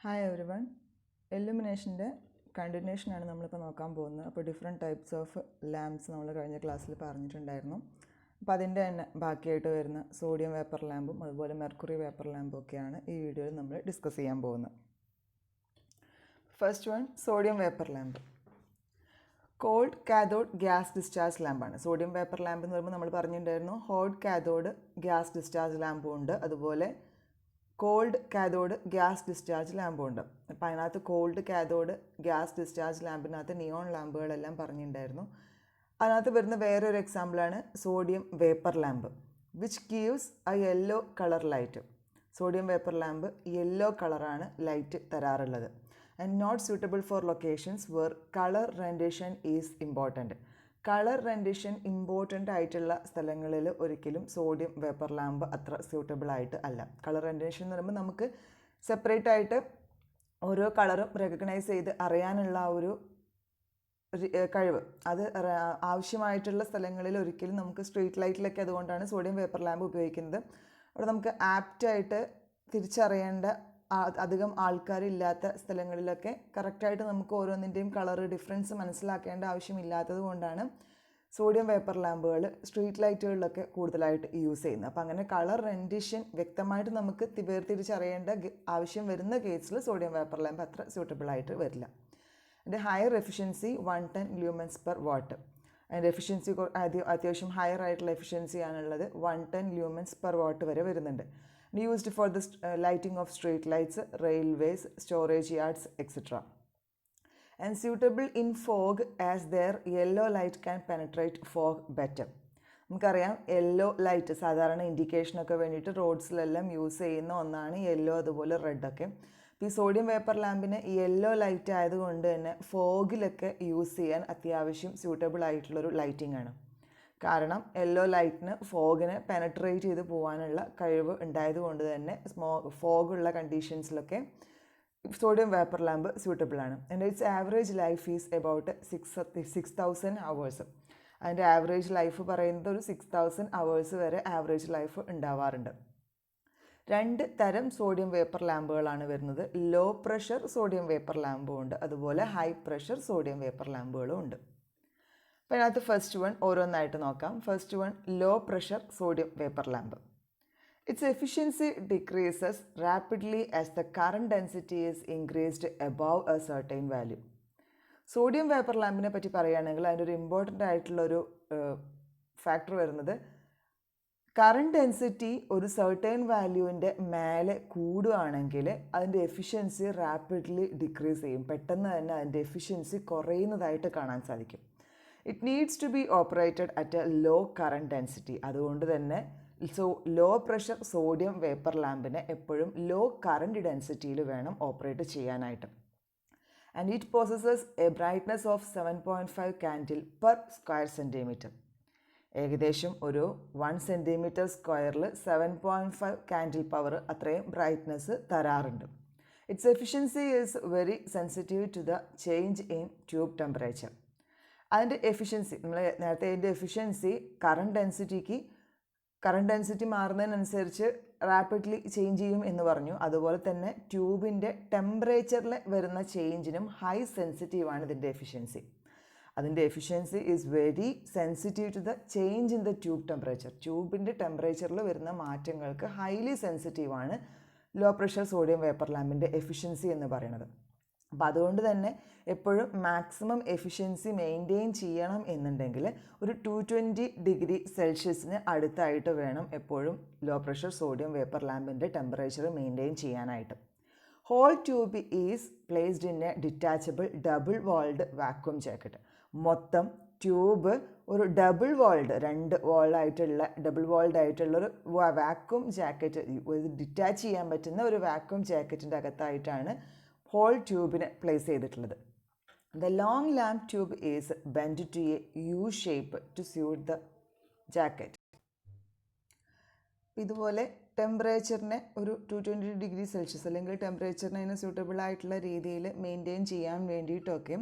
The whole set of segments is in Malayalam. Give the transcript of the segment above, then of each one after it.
Hi everyone. Illumination continuation ആണ് നമ്മളിപ്പോൾ നോക്കാൻ പോകുന്നത്. അപ്പോൾ ഡിഫറെൻറ്റ് ടൈപ്സ് ഓഫ് ലാംപ്സ് നമ്മൾ കഴിഞ്ഞ ക്ലാസ്സിൽ പറഞ്ഞിട്ടുണ്ടായിരുന്നു. അപ്പോൾ അതിൻ്റെ തന്നെ ബാക്കിയായിട്ട് വരുന്ന സോഡിയം വേപ്പർ ലാമ്പും അതുപോലെ മെർക്കുറി വേപ്പർ ലാമ്പും ഒക്കെയാണ് ഈ വീഡിയോയിൽ നമ്മൾ ഡിസ്കസ് ചെയ്യാൻ പോകുന്നത്. First one sodium vapour lamp. Cold cathode gas discharge ലാമ്പാണ്. സോഡിയം വേപ്പർ ലാമ്പ് എന്ന് പറയുമ്പോൾ നമ്മൾ പറഞ്ഞിട്ടുണ്ടായിരുന്നു ഹോട്ട് കാഥോഡ് ഗ്യാസ് ഡിസ്ചാർജ് ലാമ്പും ഉണ്ട്, അതുപോലെ കോൾഡ് കാഥോഡ് ഗ്യാസ് ഡിസ്ചാർജ് ലാമ്പും ഉണ്ട്. അപ്പോൾ അതിനകത്ത് കോൾഡ് കാഥോഡ് ഗ്യാസ് ഡിസ്ചാർജ് ലാമ്പിനകത്ത് നിയോൺ ലാമ്പുകളെല്ലാം പറഞ്ഞിട്ടുണ്ടായിരുന്നു. അതിനകത്ത് വരുന്ന വേറൊരു എക്സാമ്പിളാണ് sodium vapour lamp, which gives a yellow colour light. Sodium vapour lamp yellow കളറാണ് ലൈറ്റ് തരാറുള്ളത്. And not suitable for locations were colour rendition is important. Colour rendition important ആയിട്ടുള്ള സ്ഥലങ്ങളിൽ ഒരിക്കലും സോഡിയം വേപ്പർ ലാമ്പ് അത്ര സ്യൂട്ടബിൾ ആയിട്ട് അല്ല. കളർ റെൻഡിഷൻ എന്ന് പറയുമ്പോൾ നമുക്ക് സെപ്പറേറ്റ് ആയിട്ട് ഓരോ കളറും റെക്കഗ്നൈസ് ചെയ്ത് അറിയാനുള്ള ആ ഒരു കഴിവ് അത് ആവശ്യമായിട്ടുള്ള സ്ഥലങ്ങളിൽ ഒരിക്കലും നമുക്ക് സ്ട്രീറ്റ് ലൈറ്റിലൊക്കെ അതുകൊണ്ടാണ് സോഡിയം വേപ്പർ ലാമ്പ് ഉപയോഗിക്കുന്നത്. അവിടെ നമുക്ക് ആപ്റ്റായിട്ട് തിരിച്ചറിയേണ്ട അധികം ആൾക്കാരില്ലാത്ത സ്ഥലങ്ങളിലൊക്കെ കറക്റ്റായിട്ട് നമുക്ക് ഓരോന്നിൻ്റെയും കളർ ഡിഫറൻസ് മനസ്സിലാക്കേണ്ട ആവശ്യമില്ലാത്തത് കൊണ്ടാണ് സോഡിയം വേപ്പർ ലാമ്പുകൾ സ്ട്രീറ്റ് ലൈറ്റുകളിലൊക്കെ കൂടുതലായിട്ട് യൂസ് ചെയ്യുന്നത്. അപ്പോൾ അങ്ങനെ കളർ റെൻഡിഷൻ വ്യക്തമായിട്ട് നമുക്ക് വേർതിരിച്ചറിയേണ്ട ആവശ്യം വരുന്ന കേസിൽ സോഡിയം വേപ്പർ ലാമ്പ് അത്ര സ്യൂട്ടബിളായിട്ട് വരില്ല. അതിൻ്റെ higher efficiency 110 lumens per what. അതിൻ്റെ എഫിഷ്യൻസി അത്യാവശ്യം ഹയർ ആയിട്ടുള്ള എഫിഷ്യൻസി ആണുള്ളത്. 110 ലൂമൻസ് പെർ വാട്ട് വരെ വരുന്നുണ്ട്. Used for the lighting of street lights, railways, storage yards, etc. And suitable in fog as their yellow light can penetrate fog better. നമുക്കറിയാം യെല്ലോ ലൈറ്റ് സാധാരണ ഇൻഡിക്കേഷനൊക്കെ വേണ്ടിയിട്ട് റോഡ്സിലെല്ലാം യൂസ് ചെയ്യുന്ന ഒന്നാണ് യെല്ലോ, അതുപോലെ റെഡൊക്കെ. അപ്പോൾ ഈ സോഡിയം വേപ്പർ ലാമ്പിന് യെല്ലോ ലൈറ്റ് ആയതുകൊണ്ട് തന്നെ ഫോഗിലൊക്കെ യൂസ് ചെയ്യാൻ അത്യാവശ്യം സ്യൂട്ടബിൾ ആയിട്ടുള്ളൊരു ലൈറ്റിംഗ് ആണ്. കാരണം യെല്ലോ ലൈറ്റിന് ഫോഗിനെ പെനട്രേറ്റ് ചെയ്ത് പോകാനുള്ള കഴിവ് ഉണ്ടായതുകൊണ്ട് തന്നെ ഫോഗുള്ള കണ്ടീഷൻസിലൊക്കെ സോഡിയം വേപ്പർ ലാമ്പ് സ്യൂട്ടബിളാണ്. And its average life is about 6,000 hours. അതിൻ്റെ ആവറേജ് ലൈഫ് പറയുന്നത് ഒരു 6,000 hours വരെ ആവറേജ് ലൈഫ് ഉണ്ടാവാറുണ്ട്. 2 തരം സോഡിയം വേപ്പർ ലാമ്പുകളാണ് വരുന്നത്. ലോ പ്രഷർ സോഡിയം വേപ്പർ ലാമ്പും ഉണ്ട്, അതുപോലെ ഹൈ പ്രഷർ സോഡിയം വേപ്പർ ലാമ്പുകളും ഉണ്ട്. അപ്പോൾ അതിനകത്ത് ഫസ്റ്റ് വൺ ഓരോന്നായിട്ട് നോക്കാം. First one low pressure sodium vapour lamp. Its efficiency decreases rapidly as the current density is increased above a certain value. Sodium vapour ലാമ്പിനെ പറ്റി പറയുകയാണെങ്കിൽ അതിൻ്റെ ഒരു ഇമ്പോർട്ടൻ്റ് ആയിട്ടുള്ളൊരു ഫാക്ടർ വരുന്നത് കറണ്ട് ഡെൻസിറ്റി ഒരു സർട്ടൈൻ വാല്യൂവിൻ്റെ മേലെ കൂടുകയാണെങ്കിൽ അതിൻ്റെ എഫിഷ്യൻസി റാപ്പിഡ്ലി ഡിക്രീസ് ചെയ്യും. പെട്ടെന്ന് തന്നെ അതിൻ്റെ എഫിഷ്യൻസി കുറയുന്നതായിട്ട് കാണാൻ സാധിക്കും. It needs to be operated at a low current density. അതുകൊണ്ട് തന്നെ ലോ പ്രഷർ സോഡിയം വേപ്പർ ലാമ്പിനെ എപ്പോഴും ലോ കറണ്ട് ഡെൻസിറ്റിയിൽ വേണം ഓപ്പറേറ്റ് ചെയ്യാനായിട്ട്. And it possesses a brightness of 7.5 candle per square centimetre. ഏകദേശം ഒരു 1 സെൻറ്റിമീറ്റർ സ്ക്വയറിൽ 7.5 കാൻഡിൽ പവർ അത്രയും ബ്രൈറ്റ്നസ് തരാറുണ്ട്. Its efficiency is very sensitive to the change in tube temperature. അതിൻ്റെ എഫിഷ്യൻസി നമ്മൾ നേരത്തെ അതിൻ്റെ എഫിഷ്യൻസി കറണ്ട് ഡെൻസിറ്റി മാറുന്നതിനനുസരിച്ച് റാപ്പിഡ്ലി ചേഞ്ച് ചെയ്യും എന്ന് പറഞ്ഞു. അതുപോലെ തന്നെ ട്യൂബിൻ്റെ ടെമ്പറേച്ചറിൽ വരുന്ന ചേഞ്ചിനും ഹൈ സെൻസിറ്റീവാണ് ഇതിൻ്റെ എഫിഷ്യൻസി. അതിൻ്റെ efficiency is very sensitive to the change in the tube temperature. ട്യൂബിൻ്റെ ടെമ്പറേച്ചറിൽ വരുന്ന മാറ്റങ്ങൾക്ക് ഹൈലി സെൻസിറ്റീവാണ് ലോ പ്രഷർ സോഡിയം വേപ്പർ ലാമ്പിൻ്റെ എഫിഷ്യൻസി എന്ന് പറയുന്നത്. അപ്പോൾ അതുകൊണ്ട് തന്നെ എപ്പോഴും മാക്സിമം എഫിഷ്യൻസി മെയിൻറ്റെയിൻ ചെയ്യണം എന്നുണ്ടെങ്കിൽ ഒരു 220 ഡിഗ്രി സെൽഷ്യസിന് അടുത്തായിട്ട് വേണം എപ്പോഴും ലോ പ്രഷർ സോഡിയം വേപ്പർ ലാമ്പിൻ്റെ ടെമ്പറേച്ചർ മെയിൻറ്റെയിൻ ചെയ്യാനായിട്ട്. Whole tube is placed in a detachable double walled vacuum jacket. മൊത്തം ട്യൂബ് ഒരു ഡബിൾ വാൾഡ് 2 വാൾഡ് ആയിട്ടുള്ളൊരു വാക്വം ജാക്കറ്റ്, ഡിറ്റാച്ച് ചെയ്യാൻ പറ്റുന്ന ഒരു വാക്വം ജാക്കറ്റിൻ്റെ അകത്തായിട്ടാണ് ഹോൾ ട്യൂബിനെ പ്ലേസ് ചെയ്തിട്ടുള്ളത്. The long lamp tube is bend to a U shape to suit the jacket. ഇതുപോലെ ടെമ്പറേച്ചറിനെ ഒരു 220 ഡിഗ്രി സെൽഷ്യസ് അല്ലെങ്കിൽ ടെമ്പറേച്ചറിനെ അതിന് സ്യൂട്ടബിൾ ആയിട്ടുള്ള രീതിയിൽ മെയിൻറ്റെയിൻ ചെയ്യാൻ വേണ്ടിയിട്ടൊക്കെ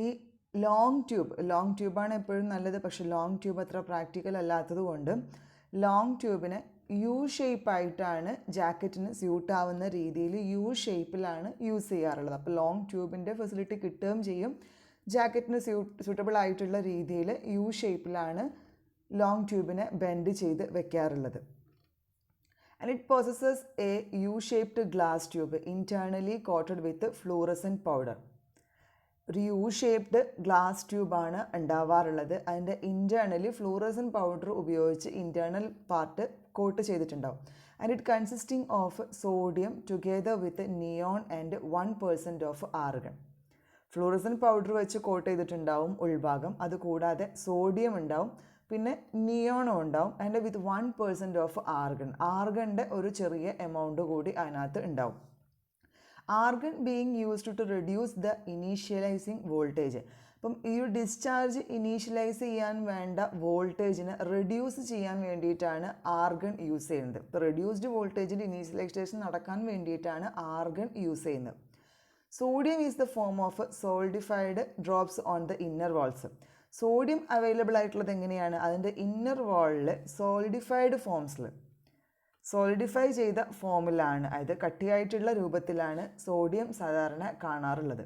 ഈ ലോങ് ട്യൂബാണ് എപ്പോഴും നല്ലത്. പക്ഷേ ലോങ് ട്യൂബ് അത്ര പ്രാക്ടിക്കൽ അല്ലാത്തത് കൊണ്ട് ലോങ് ട്യൂബിനെ യു ഷേപ്പായിട്ടാണ് ജാക്കറ്റിന് സ്യൂട്ട് ആവുന്ന രീതിയിൽ യു ഷേപ്പിലാണ് യൂസ് ചെയ്യാറുള്ളത്. അപ്പോൾ ലോങ് ട്യൂബിൻ്റെ ഫെസിലിറ്റി കിട്ടുകയും ചെയ്യും. ജാക്കറ്റിന് സ്യൂട്ടബിൾ ആയിട്ടുള്ള രീതിയിൽ യു ഷേപ്പിലാണ് ലോങ് ട്യൂബിനെ ബെൻഡ് ചെയ്ത് വെക്കാറുള്ളത്. And it possesses a U-shaped glass tube internally coated with fluorescent powder. ഒരു യു ഷേപ്ഡ് ഗ്ലാസ് ട്യൂബാണ് ഉണ്ടാവാറുള്ളത്. അതിൻ്റെ ഇൻറ്റേർണലി ഫ്ലൂറസൻ പൗഡർ ഉപയോഗിച്ച് ഇൻറ്റേർണൽ പാർട്ട് കോട്ട് ചെയ്തിട്ടുണ്ടാവും. And it consisting of sodium together with neon and 1% of argon. Fluorescent powder വെച്ച് കോട്ട് ചെയ്തിട്ടുണ്ടാവും ഉൾഭാഗം. അതുകൂടാതെ സോഡിയം ഉണ്ടാവും, പിന്നെ നിയോണും ഉണ്ടാവും, ആൻഡ് വിത്ത് 1% ഓഫ് ആർഗൺ. ആർഗണിൻ്റെ ഒരു ചെറിയ എമൗണ്ട് കൂടി അതിനകത്ത് ഉണ്ടാവും. Argon being used to reduce the initialising voltage. അപ്പം ഈ ഡിസ്ചാർജ് ഇനീഷ്യലൈസ് ചെയ്യാൻ വേണ്ട വോൾട്ടേജിനെ റെഡ്യൂസ് ചെയ്യാൻ വേണ്ടിയിട്ടാണ് ആർഗൺ യൂസ് ചെയ്യുന്നത്. ഇപ്പോൾ റെഡ്യൂസ്ഡ് വോൾട്ടേജിൻ്റെ ഇനീഷ്യലൈസേഷൻ നടക്കാൻ വേണ്ടിയിട്ടാണ് ആർഗൺ യൂസ് ചെയ്യുന്നത്. Sodium is the form of solidified drops on the inner walls. Sodium available ആയിട്ടുള്ളത് എങ്ങനെയാണ്? അതിൻ്റെ ഇന്നർ വാളിൽ സോളിഡിഫൈഡ് ഫോംസിൽ, സോളിഡിഫൈ ചെയ്ത ഫോമിലാണ്, അതായത് കട്ടിയായിട്ടുള്ള രൂപത്തിലാണ് സോഡിയം സാധാരണ കാണാറുള്ളത്.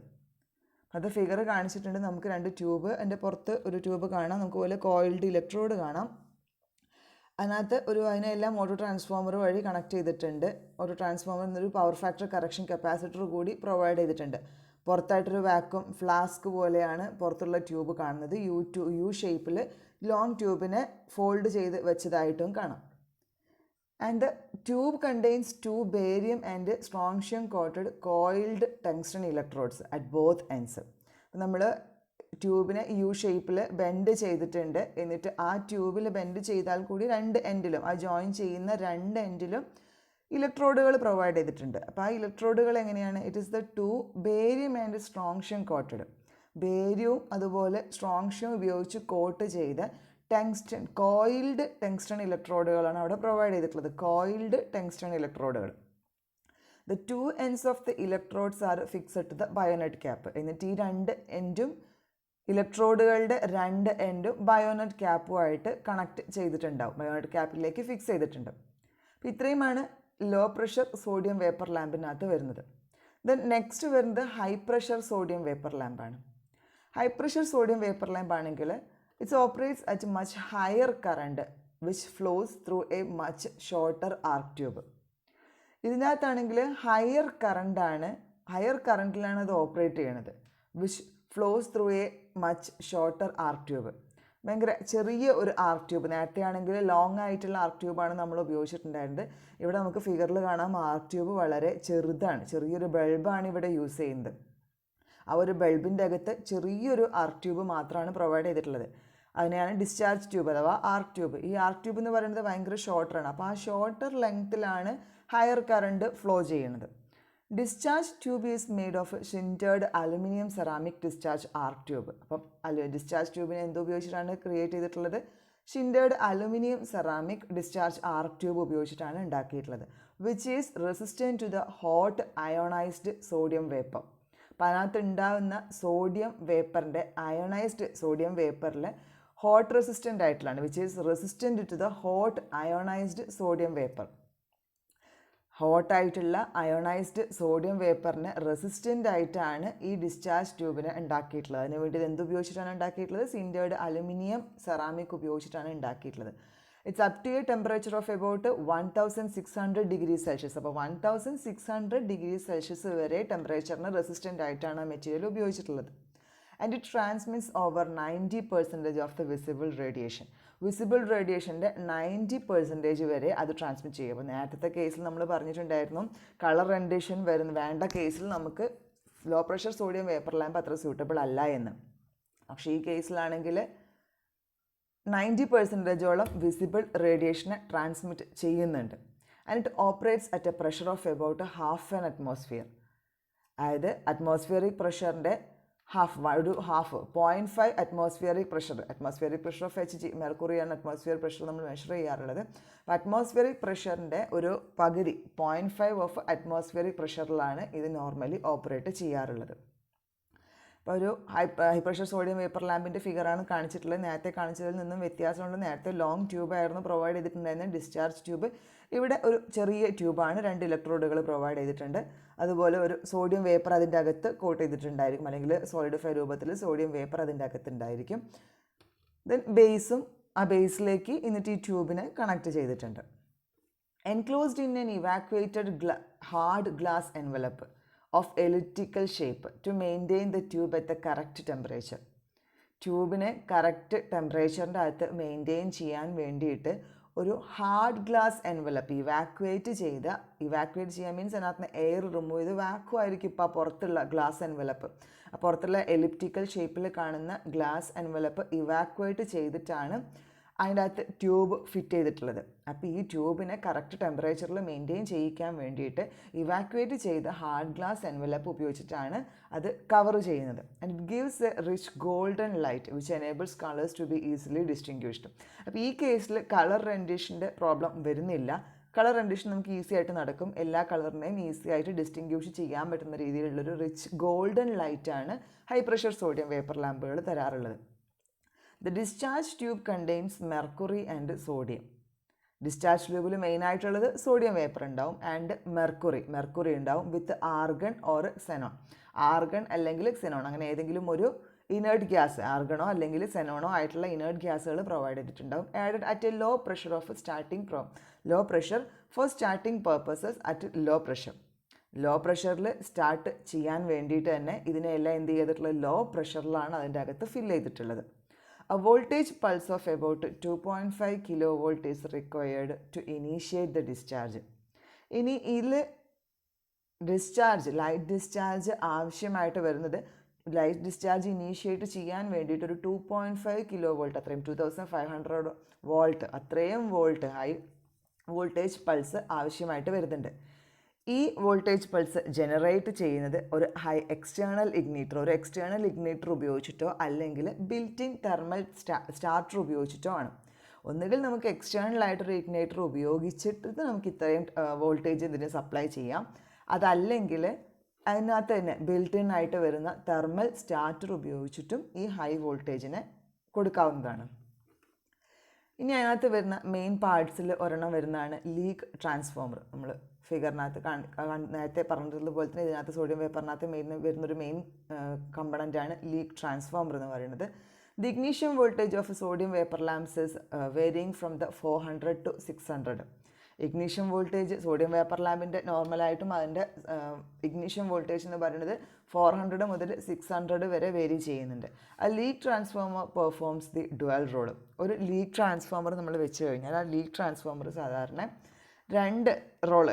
അത് ഫിഗർ കാണിച്ചിട്ടുണ്ട്. നമുക്ക് 2 ട്യൂബ്, അതിൻ്റെ പുറത്ത് ഒരു ട്യൂബ് കാണാം. നമുക്ക് പോലെ കോയിൽഡ് ഇലക്ട്രോഡ് കാണാം. അതിനകത്ത് അതിനെല്ലാം ഓട്ടോ ട്രാൻസ്ഫോമർ വഴി കണക്ട് ചെയ്തിട്ടുണ്ട്. ഓട്ടോ ട്രാൻസ്ഫോമർ എന്നൊരു പവർ ഫാക്ടർ കറക്ഷൻ കപ്പാസിറ്റർ കൂടി പ്രൊവൈഡ് ചെയ്തിട്ടുണ്ട്. പുറത്തായിട്ടൊരു വാക്വം ഫ്ലാസ്ക് പോലെയാണ് പുറത്തുള്ള ട്യൂബ് കാണുന്നത്. യു ഷേപ്പിൽ ലോങ് ട്യൂബിനെ ഫോൾഡ് ചെയ്ത് വെച്ചതായിട്ടും കാണാം. And the tube contains 2 barium and strontium coated coiled tungsten electrodes at both ends. നമ്മൾ ട്യൂബിനെ യു ഷേപ്പിൽ ബെൻഡ് ചെയ്തിട്ടുണ്ട്. എന്നിട്ട് ആ ട്യൂബിൽ ബെൻഡ് ചെയ്താൽ കൂടി 2 എൻഡിലും, ആ ജോയിൻ ചെയ്യുന്ന 2 എൻഡിലും ഇലക്ട്രോഡുകൾ പ്രൊവൈഡ് ചെയ്തിട്ടുണ്ട്. അപ്പോൾ ആ ഇലക്ട്രോഡുകൾ എങ്ങനെയാണ്? It is the 2 barium and strontium coated. ബേരിയവും അതുപോലെ സ്ട്രോങ്ഷ്യം ഉപയോഗിച്ച് കോട്ട് ചെയ്ത ടങ്സ്റ്റൺ, കോയിൽഡ് ടങ്സ്റ്റൺ ഇലക്ട്രോഡുകളാണ് അവിടെ പ്രൊവൈഡ് ചെയ്തിട്ടുള്ളത്. കോയിൽഡ് ടങ്സ്റ്റൺ ഇലക്ട്രോഡുകൾ. The 2 ends of the electrodes are fixed to the bayonet cap. എന്നിട്ട് ഈ 2 എൻഡും ഇലക്ട്രോഡുകളുടെ 2 എൻഡും ബയോനെറ്റ് ക്യാപ്പുമായിട്ട് കണക്ട് ചെയ്തിട്ടുണ്ടാവും, ബയോനെറ്റ് ക്യാപ്പിലേക്ക് ഫിക്സ് ചെയ്തിട്ടുണ്ട്. അപ്പോൾ ഇത്രയുമാണ് ലോ പ്രഷർ സോഡിയം വേപ്പർ ലാമ്പിനകത്ത് വരുന്നത്. ദെൻ നെക്സ്റ്റ് വരുന്നത് ഹൈ പ്രഷർ സോഡിയം വേപ്പർ ലാമ്പാണ്. High pressure sodium vapour lamp ആണെങ്കിൽ its operates at much higher current which flows through a much shorter arc tube. ഇതിനകത്താണെങ്കിൽ ഹയർ കറണ്ടിലാണ് അത് ഓപ്പറേറ്റ് ചെയ്യണത്. Which flows through a much shorter arc tube. ഭയങ്കര ചെറിയ ഒരു ആർക്ക് ട്യൂബ്. നേരത്തെ ആണെങ്കിൽ ലോങ് ആയിട്ടുള്ള ആർക്ക് ട്യൂബാണ് നമ്മൾ ഉപയോഗിച്ചിട്ടുണ്ടായിരുന്നത്. ഇവിടെ നമുക്ക് ഫിഗറിൽ കാണാം ആർക്ക് ട്യൂബ് വളരെ ചെറുതാണ്, ചെറിയൊരു ബൾബാണ് ഇവിടെ യൂസ് ചെയ്യുന്നത്. ആ ഒരു ബൾബിൻ്റെ അകത്ത് ചെറിയൊരു ആർക്ക് ട്യൂബ് മാത്രമാണ് പ്രൊവൈഡ് ചെയ്തിട്ടുള്ളത്. അതിനെയാണ് ഡിസ്ചാർജ് ട്യൂബ് അഥവാ ആർക്ക് ട്യൂബ്. ഈ ആർക്ക് ട്യൂബ് എന്ന് പറയുന്നത് ഭയങ്കര ഷോർട്ടറാണ്. അപ്പോൾ ആ ഷോർട്ടർ ലെങ്ത്തിലാണ് ഹയർ കറണ്ട് ഫ്ലോ ചെയ്യുന്നത്. Discharge tube is made of sintered aluminium ceramic discharge arc tube. അപ്പം ഡിസ്ചാർജ് ട്യൂബിനെ എന്തുപയോഗിച്ചിട്ടാണ് ക്രിയേറ്റ് ചെയ്തിട്ടുള്ളത്? Sintered aluminium ceramic discharge arc tube ഉപയോഗിച്ചിട്ടാണ് ഉണ്ടാക്കിയിട്ടുള്ളത്. Which is resistant to the hot ionised sodium vapour. അപ്പം അതിനകത്ത് ഉണ്ടാകുന്ന സോഡിയം വേപ്പറിൻ്റെ, അയോണൈസ്ഡ് സോഡിയം വേപ്പറിൽ ഹോട്ട് റെസിസ്റ്റൻ്റ് ആയിട്ടുള്ളതാണ്. Which is resistant to the hot ionised sodium vapour. ഹോട്ടായിട്ടുള്ള അയോണൈസ്ഡ് സോഡിയം വേപ്പറിന് റെസിസ്റ്റൻ്റ് ആയിട്ടാണ് ഈ ഡിസ്ചാർജ് ട്യൂബിനെ ഉണ്ടാക്കിയിട്ടുള്ളത്. അതിന് വേണ്ടി ഇത് എന്തുപയോഗിച്ചിട്ടാണ് ഉണ്ടാക്കിയിട്ടുള്ളത്? സിൻറ്റേർഡ് അലുമിനിയം സെറാമിക് ഉപയോഗിച്ചിട്ടാണ് ഉണ്ടാക്കിയിട്ടുള്ളത്. It's up to a temperature of about 1600 degree Celsius. അപ്പോൾ 1600 ഡിഗ്രി സെൽഷ്യസ് വരെ ടെമ്പറേച്ചറിന് റെസിസ്റ്റൻ്റ് ആയിട്ടാണ് ആ മെറ്റീരിയൽ ഉപയോഗിച്ചിട്ടുള്ളത്. And it transmits over 90% of the visible radiation. Visible റേഡിയേഷൻ്റെ 90% വരെ അത് ട്രാൻസ്മിറ്റ് ചെയ്യും. അപ്പോൾ നേരത്തെ കേസിൽ നമ്മൾ പറഞ്ഞിട്ടുണ്ടായിരുന്നു കളർ റെൻഡിഷൻ വേണ്ട കേസിൽ നമുക്ക് low pressure sodium vapour lamp അത്ര സ്യൂട്ടബിൾ അല്ല എന്ന്. പക്ഷേ ഈ കേസിലാണെങ്കിൽ 90%ഓളം വിസിബിൾ റേഡിയേഷനെ ട്രാൻസ്മിറ്റ് ചെയ്യുന്നുണ്ട്. And it operates at a pressure of about half an atmosphere. അതായത് അറ്റ്മോസ്ഫിയറിക് പ്രഷറിൻ്റെ half 0.5 atmospheric pressure of HG, മെർക്കുറിയാണ് അറ്റ്മോസ്ഫിയർ പ്രഷർ നമ്മൾ മെഷർ ചെയ്യാറുള്ളത്. അപ്പോൾ അറ്റ്മോസ്ഫിയറിക് പ്രഷറിൻ്റെ ഒരു പകുതി 0.5 ഓഫ് അറ്റ്മോസ്ഫിയറിക് പ്രഷറിലാണ് ഇത് നോർമലി ഓപ്പറേറ്റ് ചെയ്യാറുള്ളത്. അപ്പോൾ ഒരു ഹൈ പ്രഷർ സോഡിയം വേപ്പർ ലാമ്പിൻ്റെ ഫിഗറാണ് കാണിച്ചിട്ടുള്ളത്. നേരത്തെ കാണിച്ചതിൽ നിന്നും വ്യത്യാസമുണ്ട്. നേരത്തെ ലോങ് ട്യൂബായിരുന്നു പ്രൊവൈഡ് ചെയ്തിട്ടുണ്ടായിരുന്നത്, ഡിസ്ചാർജ് ട്യൂബ്. ഇവിടെ ഒരു ചെറിയ ട്യൂബാണ്, 2 ഇലക്ട്രോഡുകൾ പ്രൊവൈഡ് ചെയ്തിട്ടുണ്ട്. അതുപോലെ ഒരു സോഡിയം വേപ്പർ അതിൻ്റെ അകത്ത് കോട്ട് ചെയ്തിട്ടുണ്ടായിരിക്കും, അല്ലെങ്കിൽ സോളിഡിഫൈ രൂപത്തിൽ സോഡിയം വേപ്പർ അതിൻ്റെ അകത്തുണ്ടായിരിക്കും. ദെൻ ബേസും ആ ബേസിലേക്ക് എന്നിട്ട് ഈ ട്യൂബിനെ കണക്ട് ചെയ്തിട്ടുണ്ട്. Enclosed in an evacuated hard glass envelope of elliptical shape to maintain the tube at the correct temperature. ട്യൂബിനെ കറക്റ്റ് ടെമ്പറേച്ചറിൻ്റെ അകത്ത് മെയിൻറ്റെയിൻ ചെയ്യാൻ വേണ്ടിയിട്ട് ഒരു ഹാർഡ് ഗ്ലാസ് എൻവലപ്പ് ഇവാക്വേറ്റ് ചെയ്യാൻ മീൻസ് അതിനകത്ത് എയർ റിമൂവ് ചെയ്ത് വാക്വം ആയിരിക്കും ഇപ്പോൾ പുറത്തുള്ള ഗ്ലാസ് എൻവലപ്പ്. പുറത്തുള്ള എലിപ്റ്റിക്കൽ ഷേപ്പിൽ കാണുന്ന ഗ്ലാസ് എൻവലപ്പ് ഇവാക്വേറ്റ് ചെയ്തിട്ടാണ് അതിൻ്റെ അകത്ത് ട്യൂബ് ഫിറ്റ് ചെയ്തിട്ടുള്ളത്. അപ്പോൾ ഈ ട്യൂബിനെ കറക്റ്റ് ടെമ്പറേച്ചറിൽ മെയിൻറ്റെയിൻ ചെയ്യിക്കാൻ വേണ്ടിയിട്ട് ഇവാക്വേറ്റ് ചെയ്ത ഹാർഡ് ഗ്ലാസ് എൻവലപ്പ് ഉപയോഗിച്ചിട്ടാണ് അത് കവർ ചെയ്യുന്നത്. And it gives a rich golden light which enables colours to be easily distinguished. അപ്പോൾ ഈ കേസിൽ കളർ റെൻഡിഷൻ്റെ പ്രോബ്ലം വരുന്നില്ല. കളർ റെൻഡിഷൻ നമുക്ക് ഈസി ആയിട്ട് നടക്കും. എല്ലാ കളറിനെയും ഈസി ആയിട്ട് ഡിസ്റ്റിങ്ക്വിഷ് ചെയ്യാൻ പറ്റുന്ന രീതിയിലുള്ളൊരു റിച്ച് ഗോൾഡൻ ലൈറ്റാണ് ഹൈ പ്രഷർ സോഡിയം വേപ്പർ ലാമ്പുകൾ തരാറുള്ളത്. The discharge tube contains mercury and sodium. Discharge ട്യൂബിൽ മെയിനായിട്ടുള്ളത് സോഡിയം വേപ്പർ ഉണ്ടാവും ആൻഡ് മെർക്കുറി ഉണ്ടാവും with argon or xenon. Argon അല്ലെങ്കിൽ സെനോൺ, അങ്ങനെ ഏതെങ്കിലും ഒരു ഇനേർട്ട് ഗ്യാസ്, ആർഗണോ അല്ലെങ്കിൽ സെനോണോ ആയിട്ടുള്ള ഇനേർട്ട് ഗ്യാസുകൾ പ്രൊവൈഡ് ചെയ്തിട്ടുണ്ടാവും. Added at a low pressure of low pressure for starting purposes at low pressure. Low പ്രഷറിൽ സ്റ്റാർട്ട് ചെയ്യാൻ വേണ്ടിയിട്ട് തന്നെ ഇതിനെല്ലാം എന്ത് ചെയ്തിട്ടുള്ളത്, ലോ പ്രഷറിലാണ് അതിൻ്റെ അകത്ത് ഫില്ല് ചെയ്തിട്ടുള്ളത്. A voltage pulse of about 2.5 kilovolt is required to initiate the discharge. ഇനി ഇതിൽ ലൈറ്റ് ഡിസ്ചാർജ് ആവശ്യമായിട്ട് വരുന്നത്, ലൈറ്റ് ഡിസ്ചാർജ് ഇനീഷ്യേറ്റ് ചെയ്യാൻ വേണ്ടിയിട്ട് ഒരു 2.5 കിലോവോൾട്ട്, അത്രയും 2500 വോൾട്ട്, അത്രയും വോൾട്ട് ഹൈ വോൾട്ടേജ് പൾസ് ആവശ്യമായിട്ട് വരുന്നുണ്ട്. ഈ വോൾട്ടേജ് പൾസ് ജനറേറ്റ് ചെയ്യുന്നത് ഒരു എക്സ്റ്റേണൽ ഇഗ്നീറ്റർ ഉപയോഗിച്ചിട്ടോ അല്ലെങ്കിൽ ബിൽറ്റ് ഇൻ തെർമൽ സ്റ്റാർട്ടർ ഉപയോഗിച്ചിട്ടോ ആണ്. ഒന്നുകിൽ നമുക്ക് എക്സ്റ്റേണൽ ആയിട്ടൊരു ഇഗ്നേറ്റർ ഉപയോഗിച്ചിട്ട് നമുക്ക് ഇത്രയും വോൾട്ടേജ് ഇതിന് സപ്ലൈ ചെയ്യാം, അതല്ലെങ്കിൽ അതിനകത്ത് തന്നെ ബിൽറ്റ് ഇൻ ആയിട്ട് വരുന്ന തെർമൽ സ്റ്റാർട്ടർ ഉപയോഗിച്ചിട്ടും ഈ ഹൈ വോൾട്ടേജിനെ കൊടുക്കാവുന്നതാണ്. ഇനി അതിനകത്ത് വരുന്ന മെയിൻ പാർട്സിൽ ഒരെണ്ണം വരുന്നതാണ് ലീക്ക് ട്രാൻസ്ഫോമർ. നമ്മൾ ഫിഗറിനകത്ത് നേരത്തെ പറഞ്ഞതുപോലെ തന്നെ ഇതിനകത്ത് സോഡിയം വേപ്പറിനകത്ത് വരുന്നൊരു മെയിൻ കമ്പണൻ്റാണ് ലീക്ക് ട്രാൻസ്ഫോമർ എന്ന് പറയുന്നത്. The ignition voltage of sodium vapour lamps is varying from the 400 to 600. Ignition voltage sodium vapour ലാമ്പിൻ്റെ നോർമലായിട്ടും അതിൻ്റെ ഇഗ്നീഷൻ വോൾട്ടേജ് എന്ന് പറയുന്നത് 400 മുതൽ 600 വരെ വേരി ചെയ്യുന്നുണ്ട്. ആ leak transformer performs the dual role. ഒരു ലീക്ക് ട്രാൻസ്ഫോമർ നമ്മൾ വെച്ച് കഴിഞ്ഞാൽ ആ ലീക്ക് ട്രാൻസ്ഫോമർ സാധാരണ 2 റോൾ,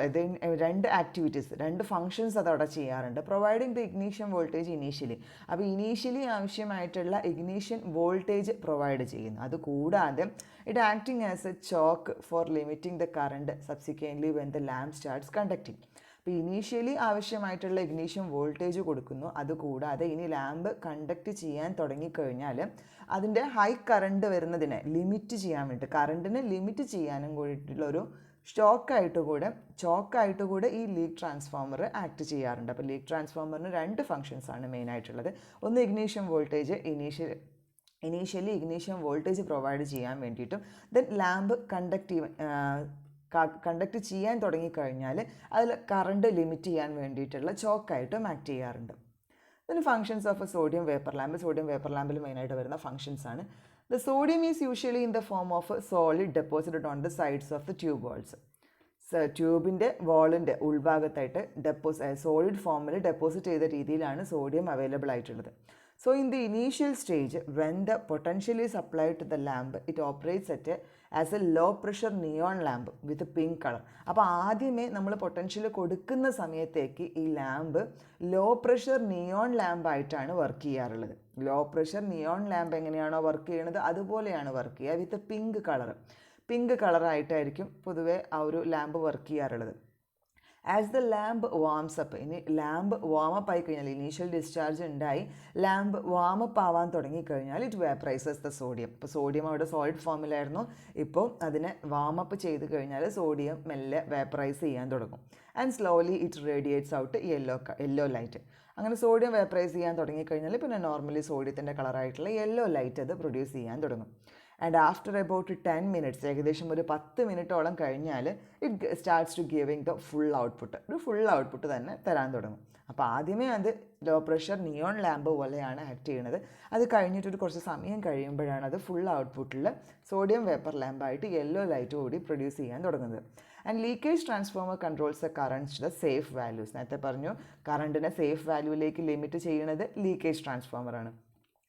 രണ്ട് ആക്ടിവിറ്റീസ്, 2 ഫങ്ഷൻസ് അതവിടെ ചെയ്യാറുണ്ട്. Providing the ignition voltage initially. അപ്പോൾ ഇനീഷ്യലി ആവശ്യമായിട്ടുള്ള ഇഗ്നീഷൻ വോൾട്ടേജ് പ്രൊവൈഡ് ചെയ്യുന്നു. അതുകൂടാതെ it acting as a choke for limiting the current subsequently when the lamp starts conducting. അപ്പോൾ ഇനീഷ്യലി ആവശ്യമായിട്ടുള്ള ഇഗ്നീഷൻ വോൾട്ടേജ് കൊടുക്കുന്നു. അതുകൂടാതെ ഇനി ലാമ്പ് കണ്ടക്ട് ചെയ്യാൻ തുടങ്ങിക്കഴിഞ്ഞാൽ അതിൻ്റെ ഹൈ കറണ്ട് വരുന്നതിനെ ലിമിറ്റ് ചെയ്യാൻ വേണ്ടി, കറണ്ടിനെ ലിമിറ്റ് ചെയ്യാനും കൂടിയിട്ടുള്ളൊരു ചോക്കായിട്ട് കൂടെ ഈ ലീക്ക് ട്രാൻസ്ഫോമർ ആക്ട് ചെയ്യാറുണ്ട്. അപ്പോൾ ലീക്ക് ട്രാൻസ്ഫോമറിന് 2 ഫങ്ഷൻസ് ആണ് മെയിനായിട്ടുള്ളത്. ഒന്ന് ignition voltage initially ignition voltage provide ചെയ്യാൻ വേണ്ടിയിട്ടും, ദെൻ ലാമ്പ് കണ്ടക്ട് ചെയ്യാൻ തുടങ്ങിക്കഴിഞ്ഞാൽ അതിൽ കറണ്ട് ലിമിറ്റ് ചെയ്യാൻ വേണ്ടിയിട്ടുള്ള ചോക്കായിട്ടും ആക്ട് ചെയ്യാറുണ്ട്. ഇതിന് functions of a sodium vapour ലാമ്പിൽ മെയിനായിട്ട് വരുന്ന ഫങ്ഷൻസ് ആണ്. The sodium is usually in the form of a solid deposited on the sides of the tube walls. ട്യൂബിൻ്റെ വാളിൻ്റെ ഉൾഭാഗത്തായിട്ട് സോളിഡ് ഫോമിൽ ഡെപ്പോസിറ്റ് ചെയ്ത രീതിയിലാണ് സോഡിയം അവൈലബിൾ ആയിട്ടുള്ളത്. So in the initial stage, when the potential is applied to the lamp, it operates as a low pressure neon lamp with a pink color. അപ്പോൾ ആദ്യമേ നമ്മൾ പൊട്ടൻഷ്യൽ കൊടുക്കുന്ന സമയത്തേക്ക് ഈ lamp low pressure neon lamp ആയിട്ടാണ് വർക്ക് ചെയ്യാറുള്ളത്. ലോ പ്രഷർ നിയോൺ ലാമ്പ് എങ്ങനെയാണോ വർക്ക് ചെയ്യുന്നത് അതുപോലെയാണ് വർക്ക് ചെയ്യുക, വിത്ത് പിങ്ക് കളറായിട്ടായിരിക്കും പൊതുവേ ആ ഒരു ലാമ്പ് വർക്ക് ചെയ്യാറുള്ളത്. As the lamp worms up, ഇനി ലാമ്പ് വാമപ്പ് ആയി കഴിഞ്ഞാൽ, ഇനീഷ്യൽ ഡിസ്ചാർജ് ഉണ്ടായി ലാമ്പ് വാമപ്പ് ആവാൻ തുടങ്ങിക്കഴിഞ്ഞാൽ ഇറ്റ് വേപ്പറൈസസ് ദ സോഡിയം. ഇപ്പോൾ സോഡിയം അവിടെ സോളിഡ് ഫോമിലായിരുന്നു, ഇപ്പോൾ അതിനെ വാമപ്പ് ചെയ്ത് കഴിഞ്ഞാൽ സോഡിയം മെല്ലെ വേപ്പറൈസ് ചെയ്യാൻ തുടങ്ങും. And slowly it radiates out yellow light. അങ്ങനെ സോഡിയം വേപ്പറൈസ് ചെയ്യാൻ തുടങ്ങിക്കഴിഞ്ഞാൽ പിന്നെ നോർമലി സോഡിയത്തിൻ്റെ കളറായിട്ടുള്ള യെല്ലോ ലൈറ്റ് അത് പ്രൊഡ്യൂസ് ചെയ്യാൻ തുടങ്ങും. ആൻഡ് ആഫ്റ്റർ അബൌട്ട് 10 minutes, ഏകദേശം ഒരു 10 മിനിറ്റോളം കഴിഞ്ഞാൽ it starts to giving the full output, ഒരു ഫുൾ ഔട്ട്പുട്ട് തന്നെ തരാൻ തുടങ്ങും. അപ്പോൾ ആദ്യമേ അത് ലോ പ്രഷർ നിയോൺ ലാമ്പ് പോലെയാണ് ആക്ട് ചെയ്യുന്നത്. അത് കഴിഞ്ഞിട്ടൊരു കുറച്ച് സമയം കഴിയുമ്പോഴാണ് അത് ഫുൾ ഔട്ട്പുട്ടിൽ സോഡിയം വേപ്പർ ലാമ്പായിട്ട് യെല്ലോ ലൈറ്റ് കൂടി പ്രൊഡ്യൂസ് ചെയ്യാൻ തുടങ്ങുന്നത്. And leakage transformer controls the current to the safe values. നേരത്തെ പറഞ്ഞു കറണ്ടിനെ സേഫ് വാല്യൂവിലേക്ക് ലിമിറ്റ് ചെയ്യുന്നത് ലീക്കേജ് ട്രാൻസ്ഫോമറാണ്.